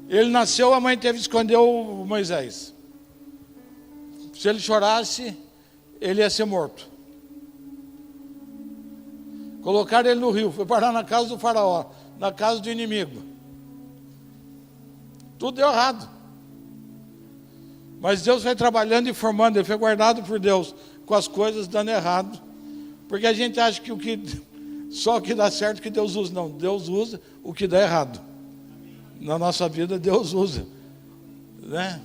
Ele nasceu, a mãe teve que esconder o Moisés. Se ele chorasse, ele ia ser morto. Colocaram ele no rio, foi parar na casa do faraó, na casa do inimigo. Tudo deu errado. Mas Deus foi trabalhando e formando, ele foi guardado por Deus, com as coisas dando errado. Porque a gente acha que só o que dá certo que Deus usa. Não, Deus usa o que dá errado. Na nossa vida, Deus usa. Né?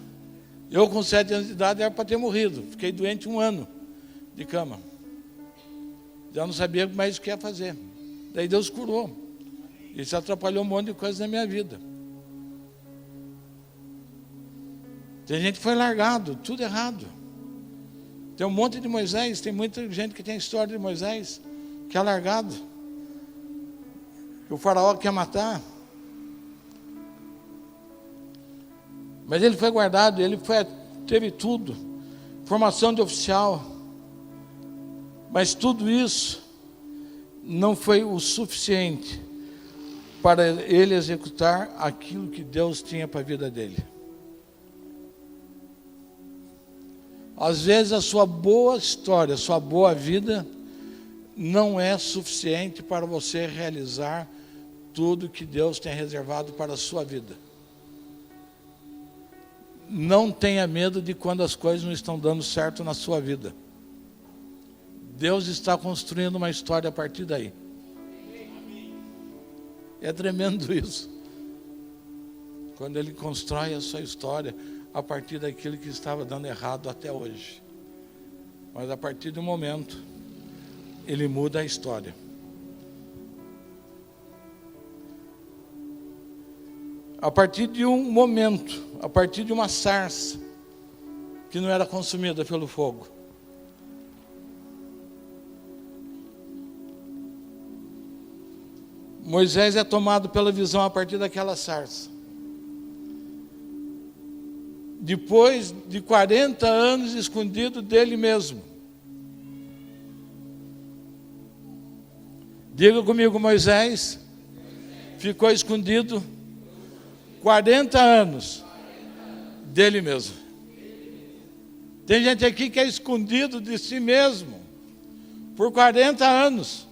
Eu, com 7 anos de idade, era para ter morrido. Fiquei doente 1 ano de cama. Já não sabia mais o que ia fazer. Daí Deus curou. Isso atrapalhou um monte de coisas na minha vida. Tem gente que foi largado, tudo errado. Tem um monte de Moisés, tem muita gente que tem a história de Moisés, que é largado. Que o faraó quer matar. Mas ele foi guardado, teve tudo, formação de oficial. Mas tudo isso não foi o suficiente para ele executar aquilo que Deus tinha para a vida dele. Às vezes a sua boa história, a sua boa vida não é suficiente para você realizar tudo que Deus tem reservado para a sua vida. Não tenha medo de quando as coisas não estão dando certo na sua vida. Deus está construindo uma história a partir daí. É tremendo isso. Quando Ele constrói a sua história a partir daquilo que estava dando errado até hoje. Mas a partir do momento, Ele muda a história. A partir de um momento, a partir de uma sarça que não era consumida pelo fogo. Moisés é tomado pela visão a partir daquela sarça. Depois de 40 anos escondido dele mesmo. Diga comigo, Moisés ficou escondido 40 anos dele mesmo. Tem gente aqui que é escondido de si mesmo por 40 anos,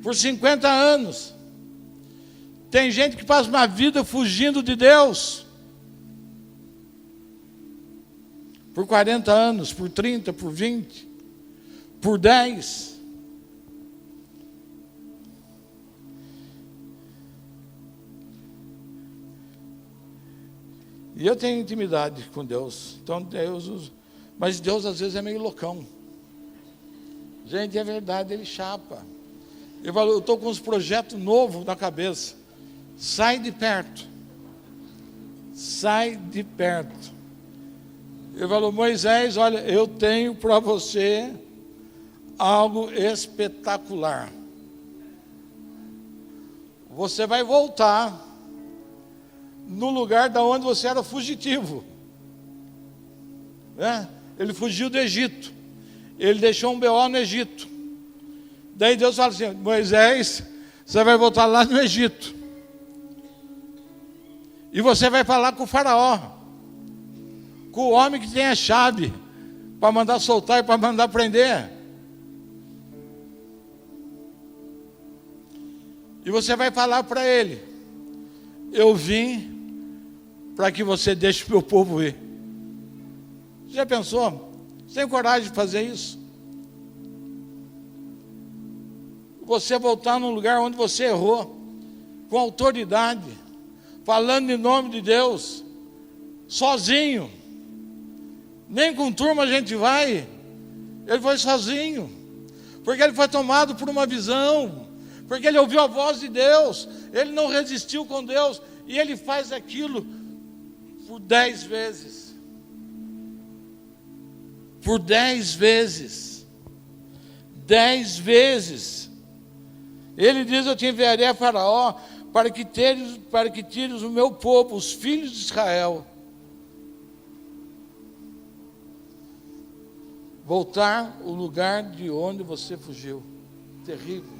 por 50 anos. Tem gente que passa uma vida fugindo de Deus por 40 anos, por 30, por 20, por 10. E eu tenho intimidade com Deus. Então mas Deus às vezes é meio loucão. Gente, é verdade, Ele chapa. Eu falo, eu estou com uns projetos novos na cabeça. Sai de perto. Sai de perto. Eu falo, Moisés, olha, eu tenho para você algo espetacular. Você vai voltar no lugar da onde você era fugitivo. Ele fugiu do Egito. Ele deixou um BO no Egito. Daí Deus fala assim, Moisés, você vai voltar lá no Egito. E você vai falar com o faraó. Com o homem que tem a chave para mandar soltar e para mandar prender. E você vai falar para ele, eu vim para que você deixe o meu povo ir. Você já pensou? Você tem coragem de fazer isso? Você voltar num lugar onde você errou, com autoridade, falando em nome de Deus, sozinho. Nem com turma a gente vai. Ele foi sozinho. Porque ele foi tomado por uma visão. Porque ele ouviu a voz de Deus. Ele não resistiu com Deus. E ele faz aquilo por 10 vezes. Por 10 vezes. 10 vezes. Ele diz: eu te enviarei a Faraó para que tires o meu povo, os filhos de Israel. Voltar o lugar de onde você fugiu. Terrível.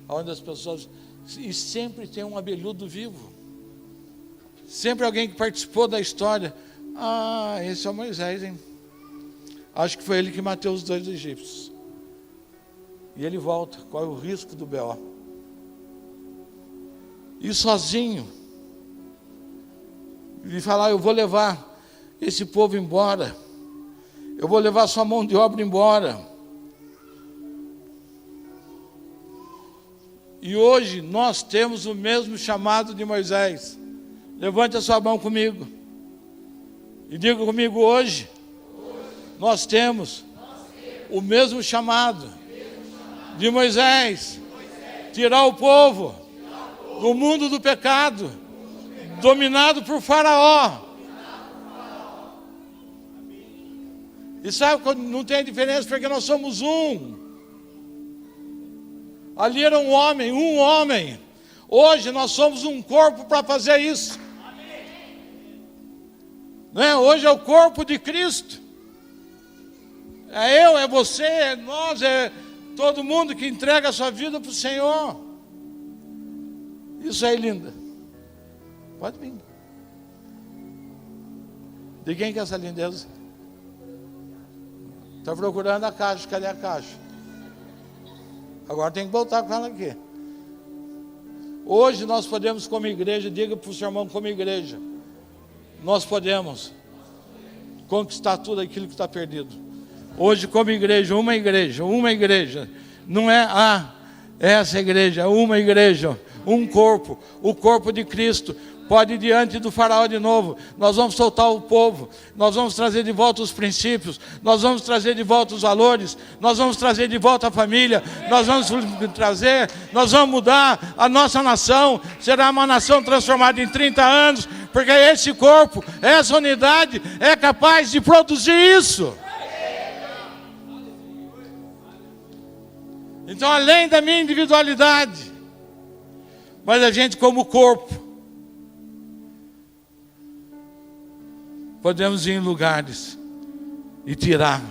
Onde as pessoas... E sempre tem um abelhudo vivo. Sempre alguém que participou da história. Ah, esse é o Moisés, hein? Acho que foi ele que matou os 2 egípcios. E ele volta. Qual é o risco do B.O.? E sozinho. E falar: eu vou levar esse povo embora. Eu vou levar sua mão de obra embora. E hoje nós temos o mesmo chamado de Moisés. Levante a sua mão comigo. E diga comigo: hoje nós temos o mesmo chamado de Moisés. Tirar o povo do mundo do pecado, dominado por Faraó. E sabe quando não tem diferença? Porque nós somos um. Ali era um homem. Hoje nós somos um corpo para fazer isso. Não é? Hoje é o corpo de Cristo. É eu, é você, é nós, é todo mundo que entrega a sua vida para o Senhor. Isso aí, linda. Pode vir. De quem que é essa lindeza? Está procurando a caixa. Cadê a caixa? Agora tem que voltar com ela aqui. Hoje nós podemos, como igreja, diga para o seu irmão, como igreja, nós podemos conquistar tudo aquilo que está perdido. Hoje, como igreja, uma igreja. Não é essa igreja, uma igreja, um corpo, o corpo de Cristo. Pode ir diante do Faraó de novo. Nós vamos soltar o povo. Nós vamos trazer de volta os princípios. Nós vamos trazer de volta os valores. Nós vamos trazer de volta a família. Nós vamos mudar a nossa nação. Será uma nação transformada em 30 anos. Porque esse corpo, essa unidade é capaz de produzir isso. Então, além da minha individualidade, mas a gente como corpo, podemos ir em lugares e tirar,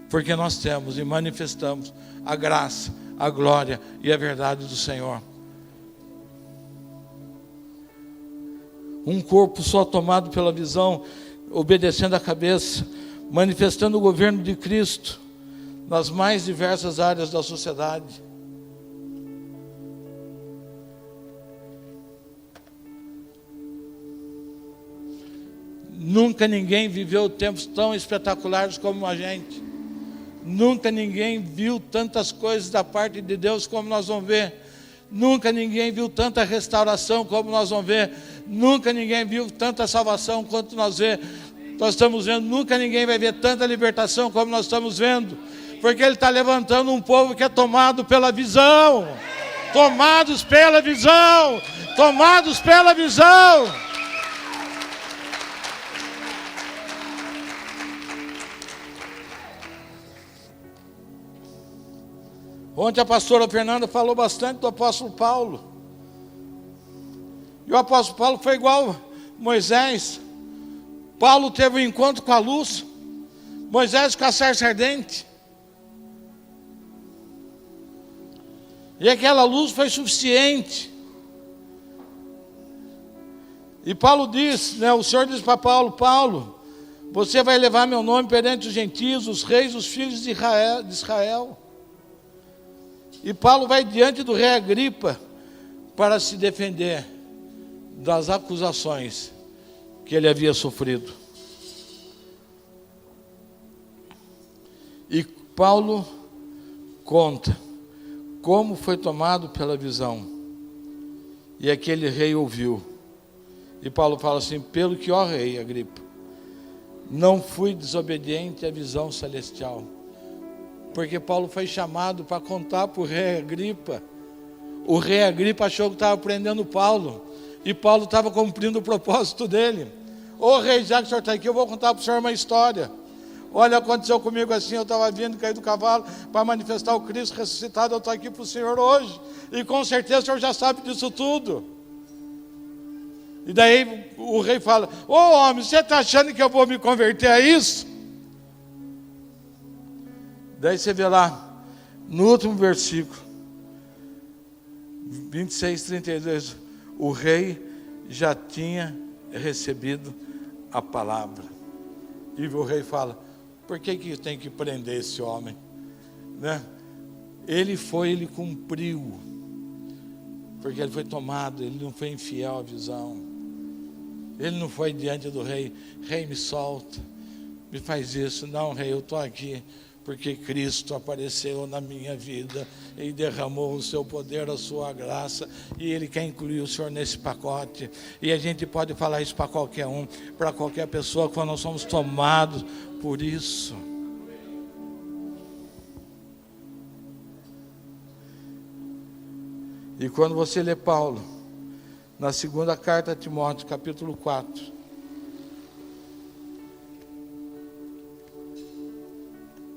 porque nós temos e manifestamos a graça, a glória e a verdade do Senhor. Um corpo só tomado pela visão, obedecendo a cabeça, manifestando o governo de Cristo nas mais diversas áreas da sociedade. Nunca ninguém viveu tempos tão espetaculares como a gente. Nunca ninguém viu tantas coisas da parte de Deus como nós vamos ver. Nunca ninguém viu tanta restauração como nós vamos ver. Nunca ninguém viu tanta salvação quanto nós estamos vendo. Nunca ninguém vai ver tanta libertação como nós estamos vendo. Porque Ele está levantando um povo que é tomado pela visão. Tomados pela visão. Tomados pela visão. Ontem a pastora Fernanda falou bastante do apóstolo Paulo. E o apóstolo Paulo foi igual Moisés. Paulo teve um encontro com a luz. Moisés com a sarça ardente. E aquela luz foi suficiente. E Paulo diz, o Senhor diz para Paulo: Paulo, você vai levar meu nome perante os gentios, os reis, os filhos de Israel. E Paulo vai diante do rei Agripa para se defender das acusações que ele havia sofrido. E Paulo conta como foi tomado pela visão. E aquele rei ouviu. E Paulo fala assim: pelo que, ó rei Agripa, não fui desobediente à visão celestial. Porque Paulo foi chamado para contar para o rei Agripa. O rei Agripa achou que estava prendendo Paulo, e Paulo estava cumprindo o propósito dele. Ô rei, já que o senhor está aqui, eu vou contar para o senhor uma história. Olha, aconteceu comigo assim, eu estava vindo, caí do cavalo para manifestar o Cristo ressuscitado, eu estou aqui para o senhor hoje, e com certeza o senhor já sabe disso tudo. E daí o rei fala: ô homem, você está achando que eu vou me converter a isso? Daí você vê lá, no último versículo, 26, 32, o rei já tinha recebido a palavra. E o rei fala: por que tem que prender esse homem? Né? Ele cumpriu, porque ele foi tomado, ele não foi infiel à visão. Ele não foi diante do rei: rei, me solta, me faz isso. Não, rei, eu estou aqui porque Cristo apareceu na minha vida e derramou o seu poder, a sua graça, e Ele quer incluir o Senhor nesse pacote. E a gente pode falar isso para qualquer um, para qualquer pessoa, quando nós somos tomados por isso. E quando você lê Paulo, na segunda carta a Timóteo, capítulo 4,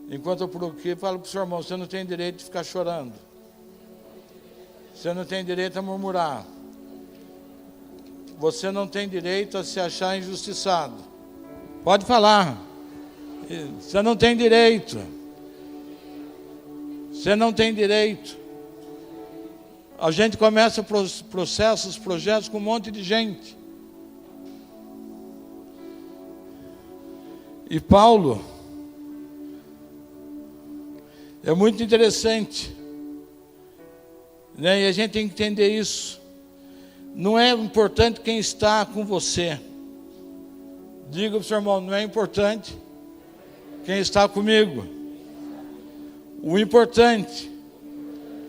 enquanto eu procuro, falo para o seu irmão: você não tem direito de ficar chorando, você não tem direito a murmurar, você não tem direito a se achar injustiçado. Pode falar, você não tem direito, você não tem direito. A gente começa processos, projetos com um monte de gente. E Paulo, é muito interessante, né? E a gente tem que entender isso. Não é importante quem está com você. Diga para o seu irmão: não é importante quem está comigo. O importante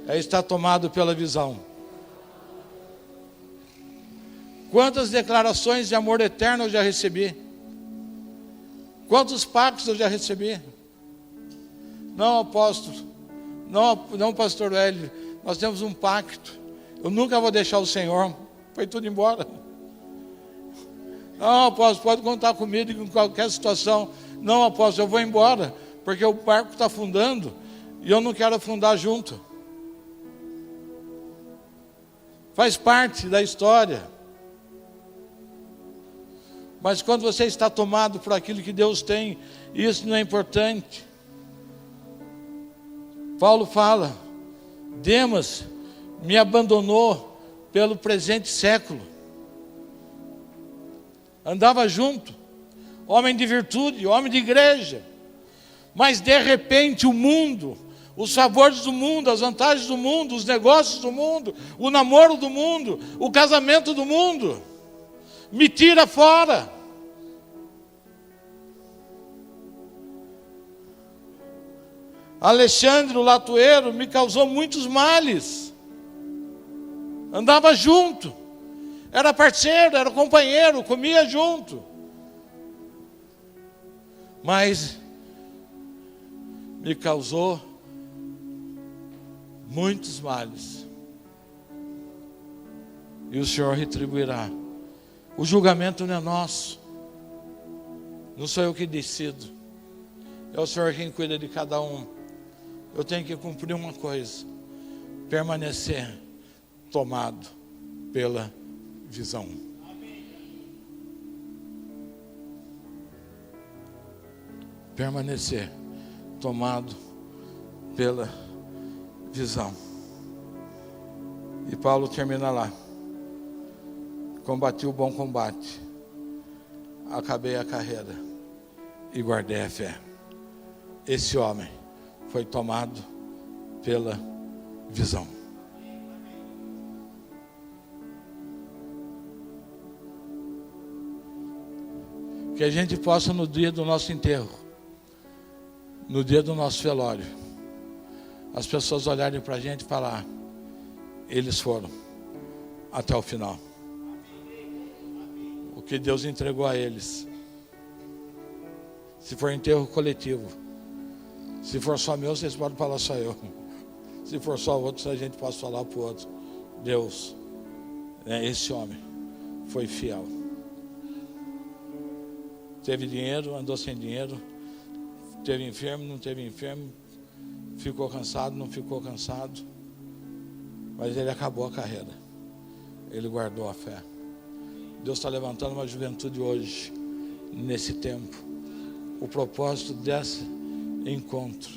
é estar tomado pela visão. Quantas declarações de amor eterno eu já recebi? Quantos pactos eu já recebi? Não, apóstolo, não, pastor Hélio, nós temos um pacto, eu nunca vou deixar o Senhor. Foi tudo embora. Não, apóstolo, pode contar comigo em qualquer situação. Não, apóstolo, eu vou embora, porque o barco está afundando e eu não quero afundar junto. Faz parte da história. Mas quando você está tomado por aquilo que Deus tem, isso não é importante. Paulo fala: Demas me abandonou pelo presente século. Andava junto, homem de virtude, homem de igreja. Mas de repente o mundo, os favores do mundo, as vantagens do mundo, os negócios do mundo, o namoro do mundo, o casamento do mundo, me tira fora. Alexandre, o latoeiro, me causou muitos males. Andava junto, era parceiro, era companheiro, comia junto. Mas me causou muitos males. E o Senhor retribuirá. O julgamento não é nosso. Não sou eu que decido. É o Senhor quem cuida de cada um. Eu tenho que cumprir uma coisa: permanecer tomado pela visão. Permanecer tomado pela visão. E Paulo termina lá: combati o bom combate, acabei a carreira e guardei a fé. Esse homem foi tomado pela visão. Que a gente possa, no dia do nosso enterro, no dia do nosso velório, as pessoas olharem para a gente e falar: eles foram até o final. o que Deus entregou a eles. Se for enterro coletivo, se for só meu, vocês podem falar só eu. Se for só outro, a gente pode falar para o outro. Deus, esse homem foi fiel. Teve dinheiro, andou sem dinheiro. Teve enfermo, não teve enfermo. Ficou cansado, não ficou cansado. Mas ele acabou a carreira. Ele guardou a fé. Deus está levantando uma juventude hoje, nesse tempo. O propósito desse encontro.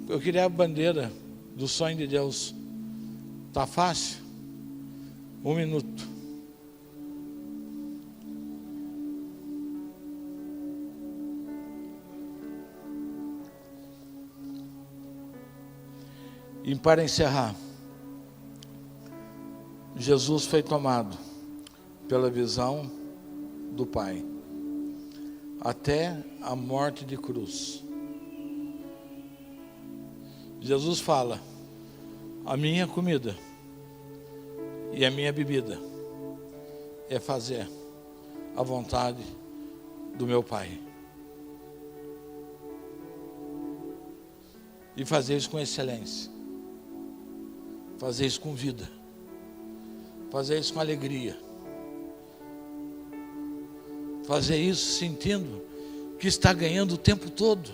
Eu queria a bandeira do sonho de Deus. Está fácil? 1 minuto. E para encerrar, Jesus foi tomado pela visão do Pai, até a morte de cruz. Jesus fala: a minha comida e a minha bebida é fazer a vontade do meu Pai. E fazer isso com excelência. Fazer isso com vida. Fazer isso com alegria. Fazer isso sentindo que está ganhando o tempo todo.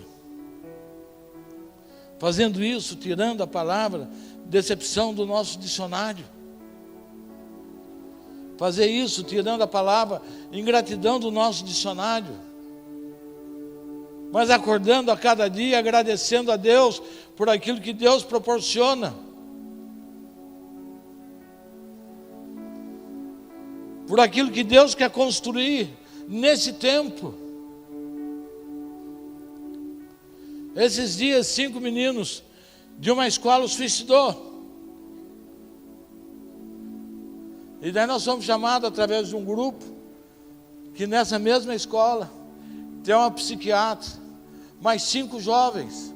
Fazendo isso, tirando a palavra decepção do nosso dicionário. Fazer isso, tirando a palavra ingratidão do nosso dicionário. Mas acordando a cada dia, agradecendo a Deus por aquilo que Deus proporciona. Por aquilo que Deus quer construir nesse tempo. Esses dias, 5 meninos de uma escola os suicidou. E daí nós fomos chamados através de um grupo, que nessa mesma escola tem uma psiquiatra, mais 5 jovens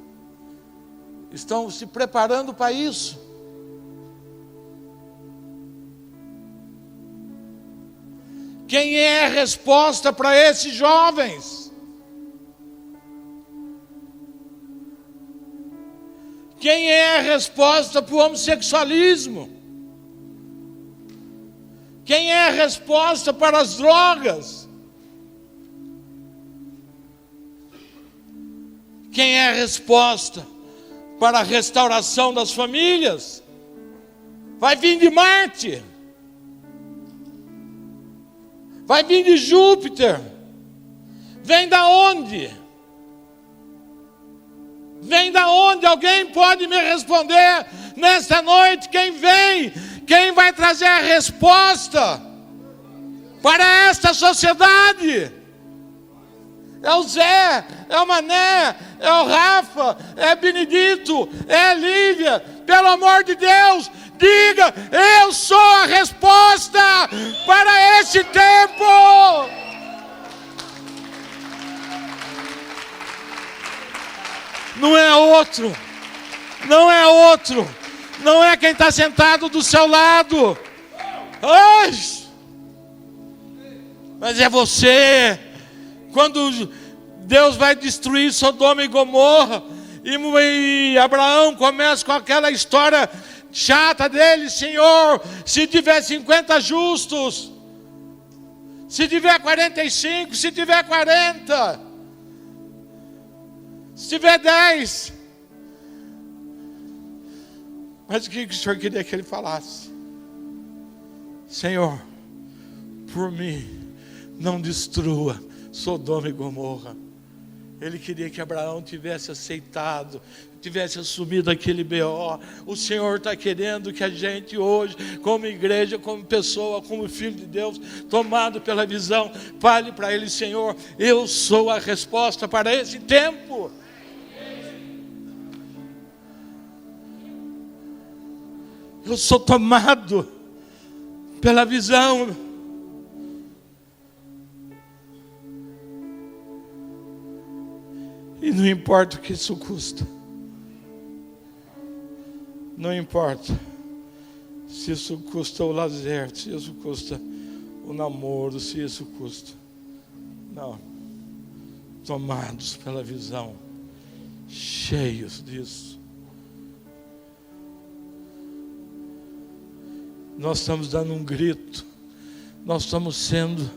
estão se preparando para isso. Quem é a resposta para esses jovens? Quem é a resposta para o homossexualismo? Quem é a resposta para as drogas? Quem é a resposta para a restauração das famílias? Vai vir de Marte. Vai vir de Júpiter. Vem da onde? Vem da onde? Alguém pode me responder nesta noite? Quem vem? Quem vai trazer a resposta para esta sociedade? É o Zé, é o Mané, é o Rafa, é Benedito, é a Lívia. Pelo amor de Deus, diga: eu sou a resposta para esse tempo. Não é outro, não é outro, não é quem está sentado do seu lado. Ai, mas é você. Quando Deus vai destruir Sodoma e Gomorra, e Abraão começa com aquela história chata dele: Senhor, se tiver 50 justos, se tiver 45, se tiver 40, se tiver 10. Mas o que o Senhor queria que ele falasse? Senhor, por mim, não destrua Sodoma e Gomorra. Ele queria que Abraão tivesse aceitado, tivesse assumido aquele BO. O Senhor está querendo que a gente hoje, como igreja, como pessoa, como filho de Deus, tomado pela visão, fale para Ele: Senhor, eu sou a resposta para esse tempo. Eu sou tomado pela visão. E não importa o que isso custa. Não importa se isso custa o lazer, se isso custa o namoro, se isso custa. Não. Tomados pela visão, cheios disso. Nós estamos dando um grito. Nós estamos sendo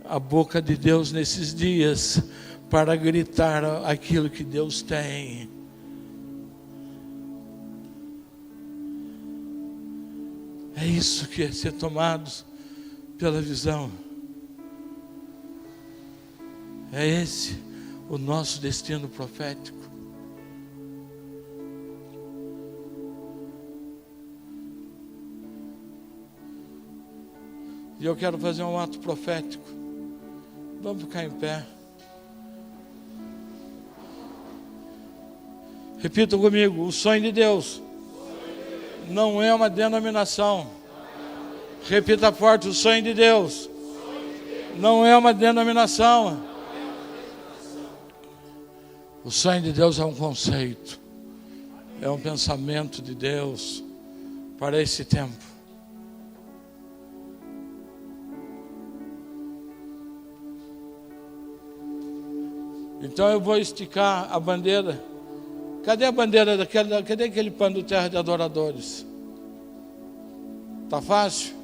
a boca de Deus nesses dias para gritar aquilo que Deus tem. É isso que é ser tomados pela visão. É esse o nosso destino profético. E eu quero fazer um ato profético. Vamos ficar em pé. Repita comigo: o sonho de Deus não é uma denominação. Repita forte: o sonho de Deus não é uma denominação. O sonho de Deus é um conceito, é um pensamento de Deus para esse tempo. Então eu vou esticar a bandeira. Cadê a bandeira daquela? Cadê aquele pano do Terra de Adoradores? Tá fácil?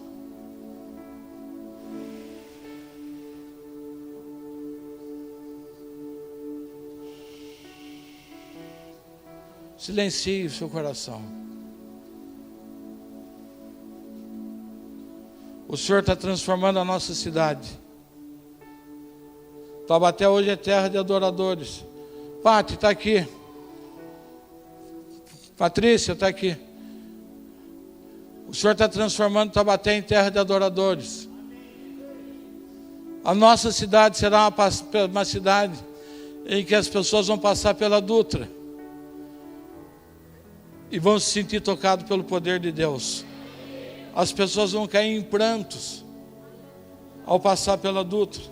Silencie o seu coração. O Senhor está transformando a nossa cidade. Taubaté hoje é terra de adoradores. Pati está aqui. Patrícia está aqui. O Senhor está transformando Taubaté em terra de adoradores. A nossa cidade será uma cidade em que as pessoas vão passar pela Dutra e vão se sentir tocados pelo poder de Deus. As pessoas vão cair em prantos ao passar pela Dutra.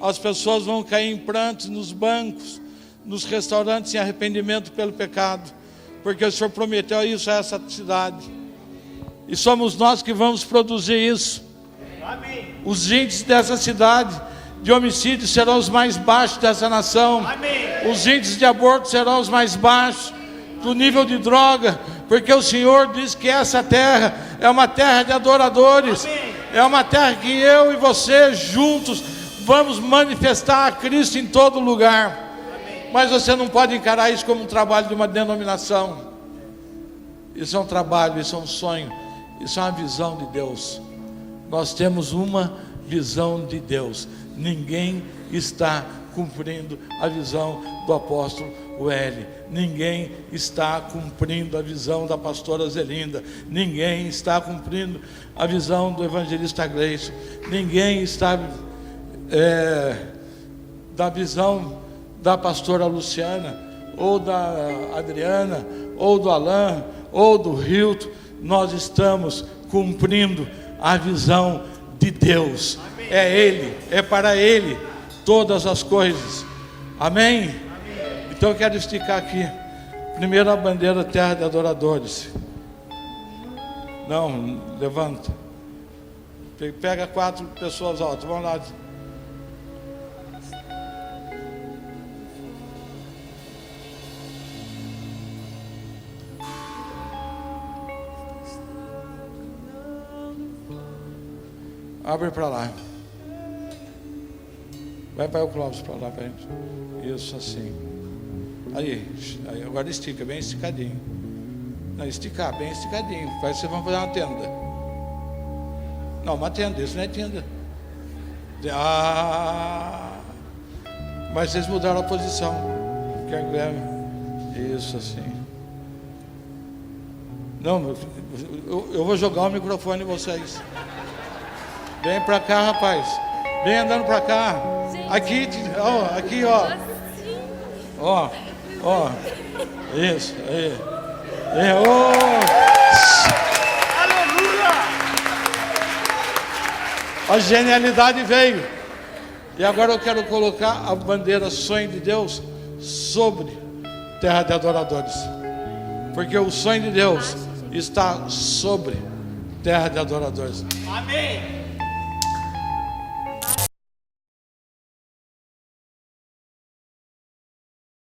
As pessoas vão cair em prantos nos bancos, nos restaurantes, em arrependimento pelo pecado, porque o Senhor prometeu isso a essa cidade. E somos nós que vamos produzir isso. Amém. Os índices dessa cidade de homicídio serão os mais baixos dessa nação. Amém. Os índices de aborto serão os mais baixos. Do nível de droga, porque o Senhor diz que essa terra é uma terra de adoradores. Amém. É uma terra que eu e você juntos vamos manifestar a Cristo em todo lugar. Amém. Mas você não pode encarar isso como um trabalho de uma denominação. Isso é um trabalho, isso é um sonho, isso é uma visão de Deus. Nós temos uma visão de Deus. Ninguém está cumprindo a visão do apóstolo L. Ninguém está cumprindo a visão da pastora Zelinda. Ninguém está cumprindo a visão do evangelista Gleison. Ninguém está da visão da pastora Luciana, ou da Adriana, ou do Alain, ou do Hilton. Nós estamos cumprindo a visão de Deus. Amém. É Ele, é para Ele todas as coisas. Amém? Amém? Então eu quero esticar aqui. Primeiro a bandeira terra de adoradores. Não, levanta. Pega 4 pessoas altas. Vamos lá. Abre para lá. Vai para o Clóvis para lá, para gente. Isso, assim. Aí, agora estica, bem esticadinho. Não, esticar, bem esticadinho. Parece que vocês vão fazer uma tenda. Não, uma tenda, isso não é tenda. Mas vocês mudaram a posição. Quer ver? Isso, assim. Não, eu vou jogar o microfone em vocês. Vem pra cá, rapaz. Vem andando pra cá. Aqui, ó, aqui, ó. Ó, ó. Isso, aí. Aleluia! A genialidade veio. E agora eu quero colocar a bandeira sonho de Deus sobre terra de adoradores. Porque o sonho de Deus está sobre terra de adoradores. Amém.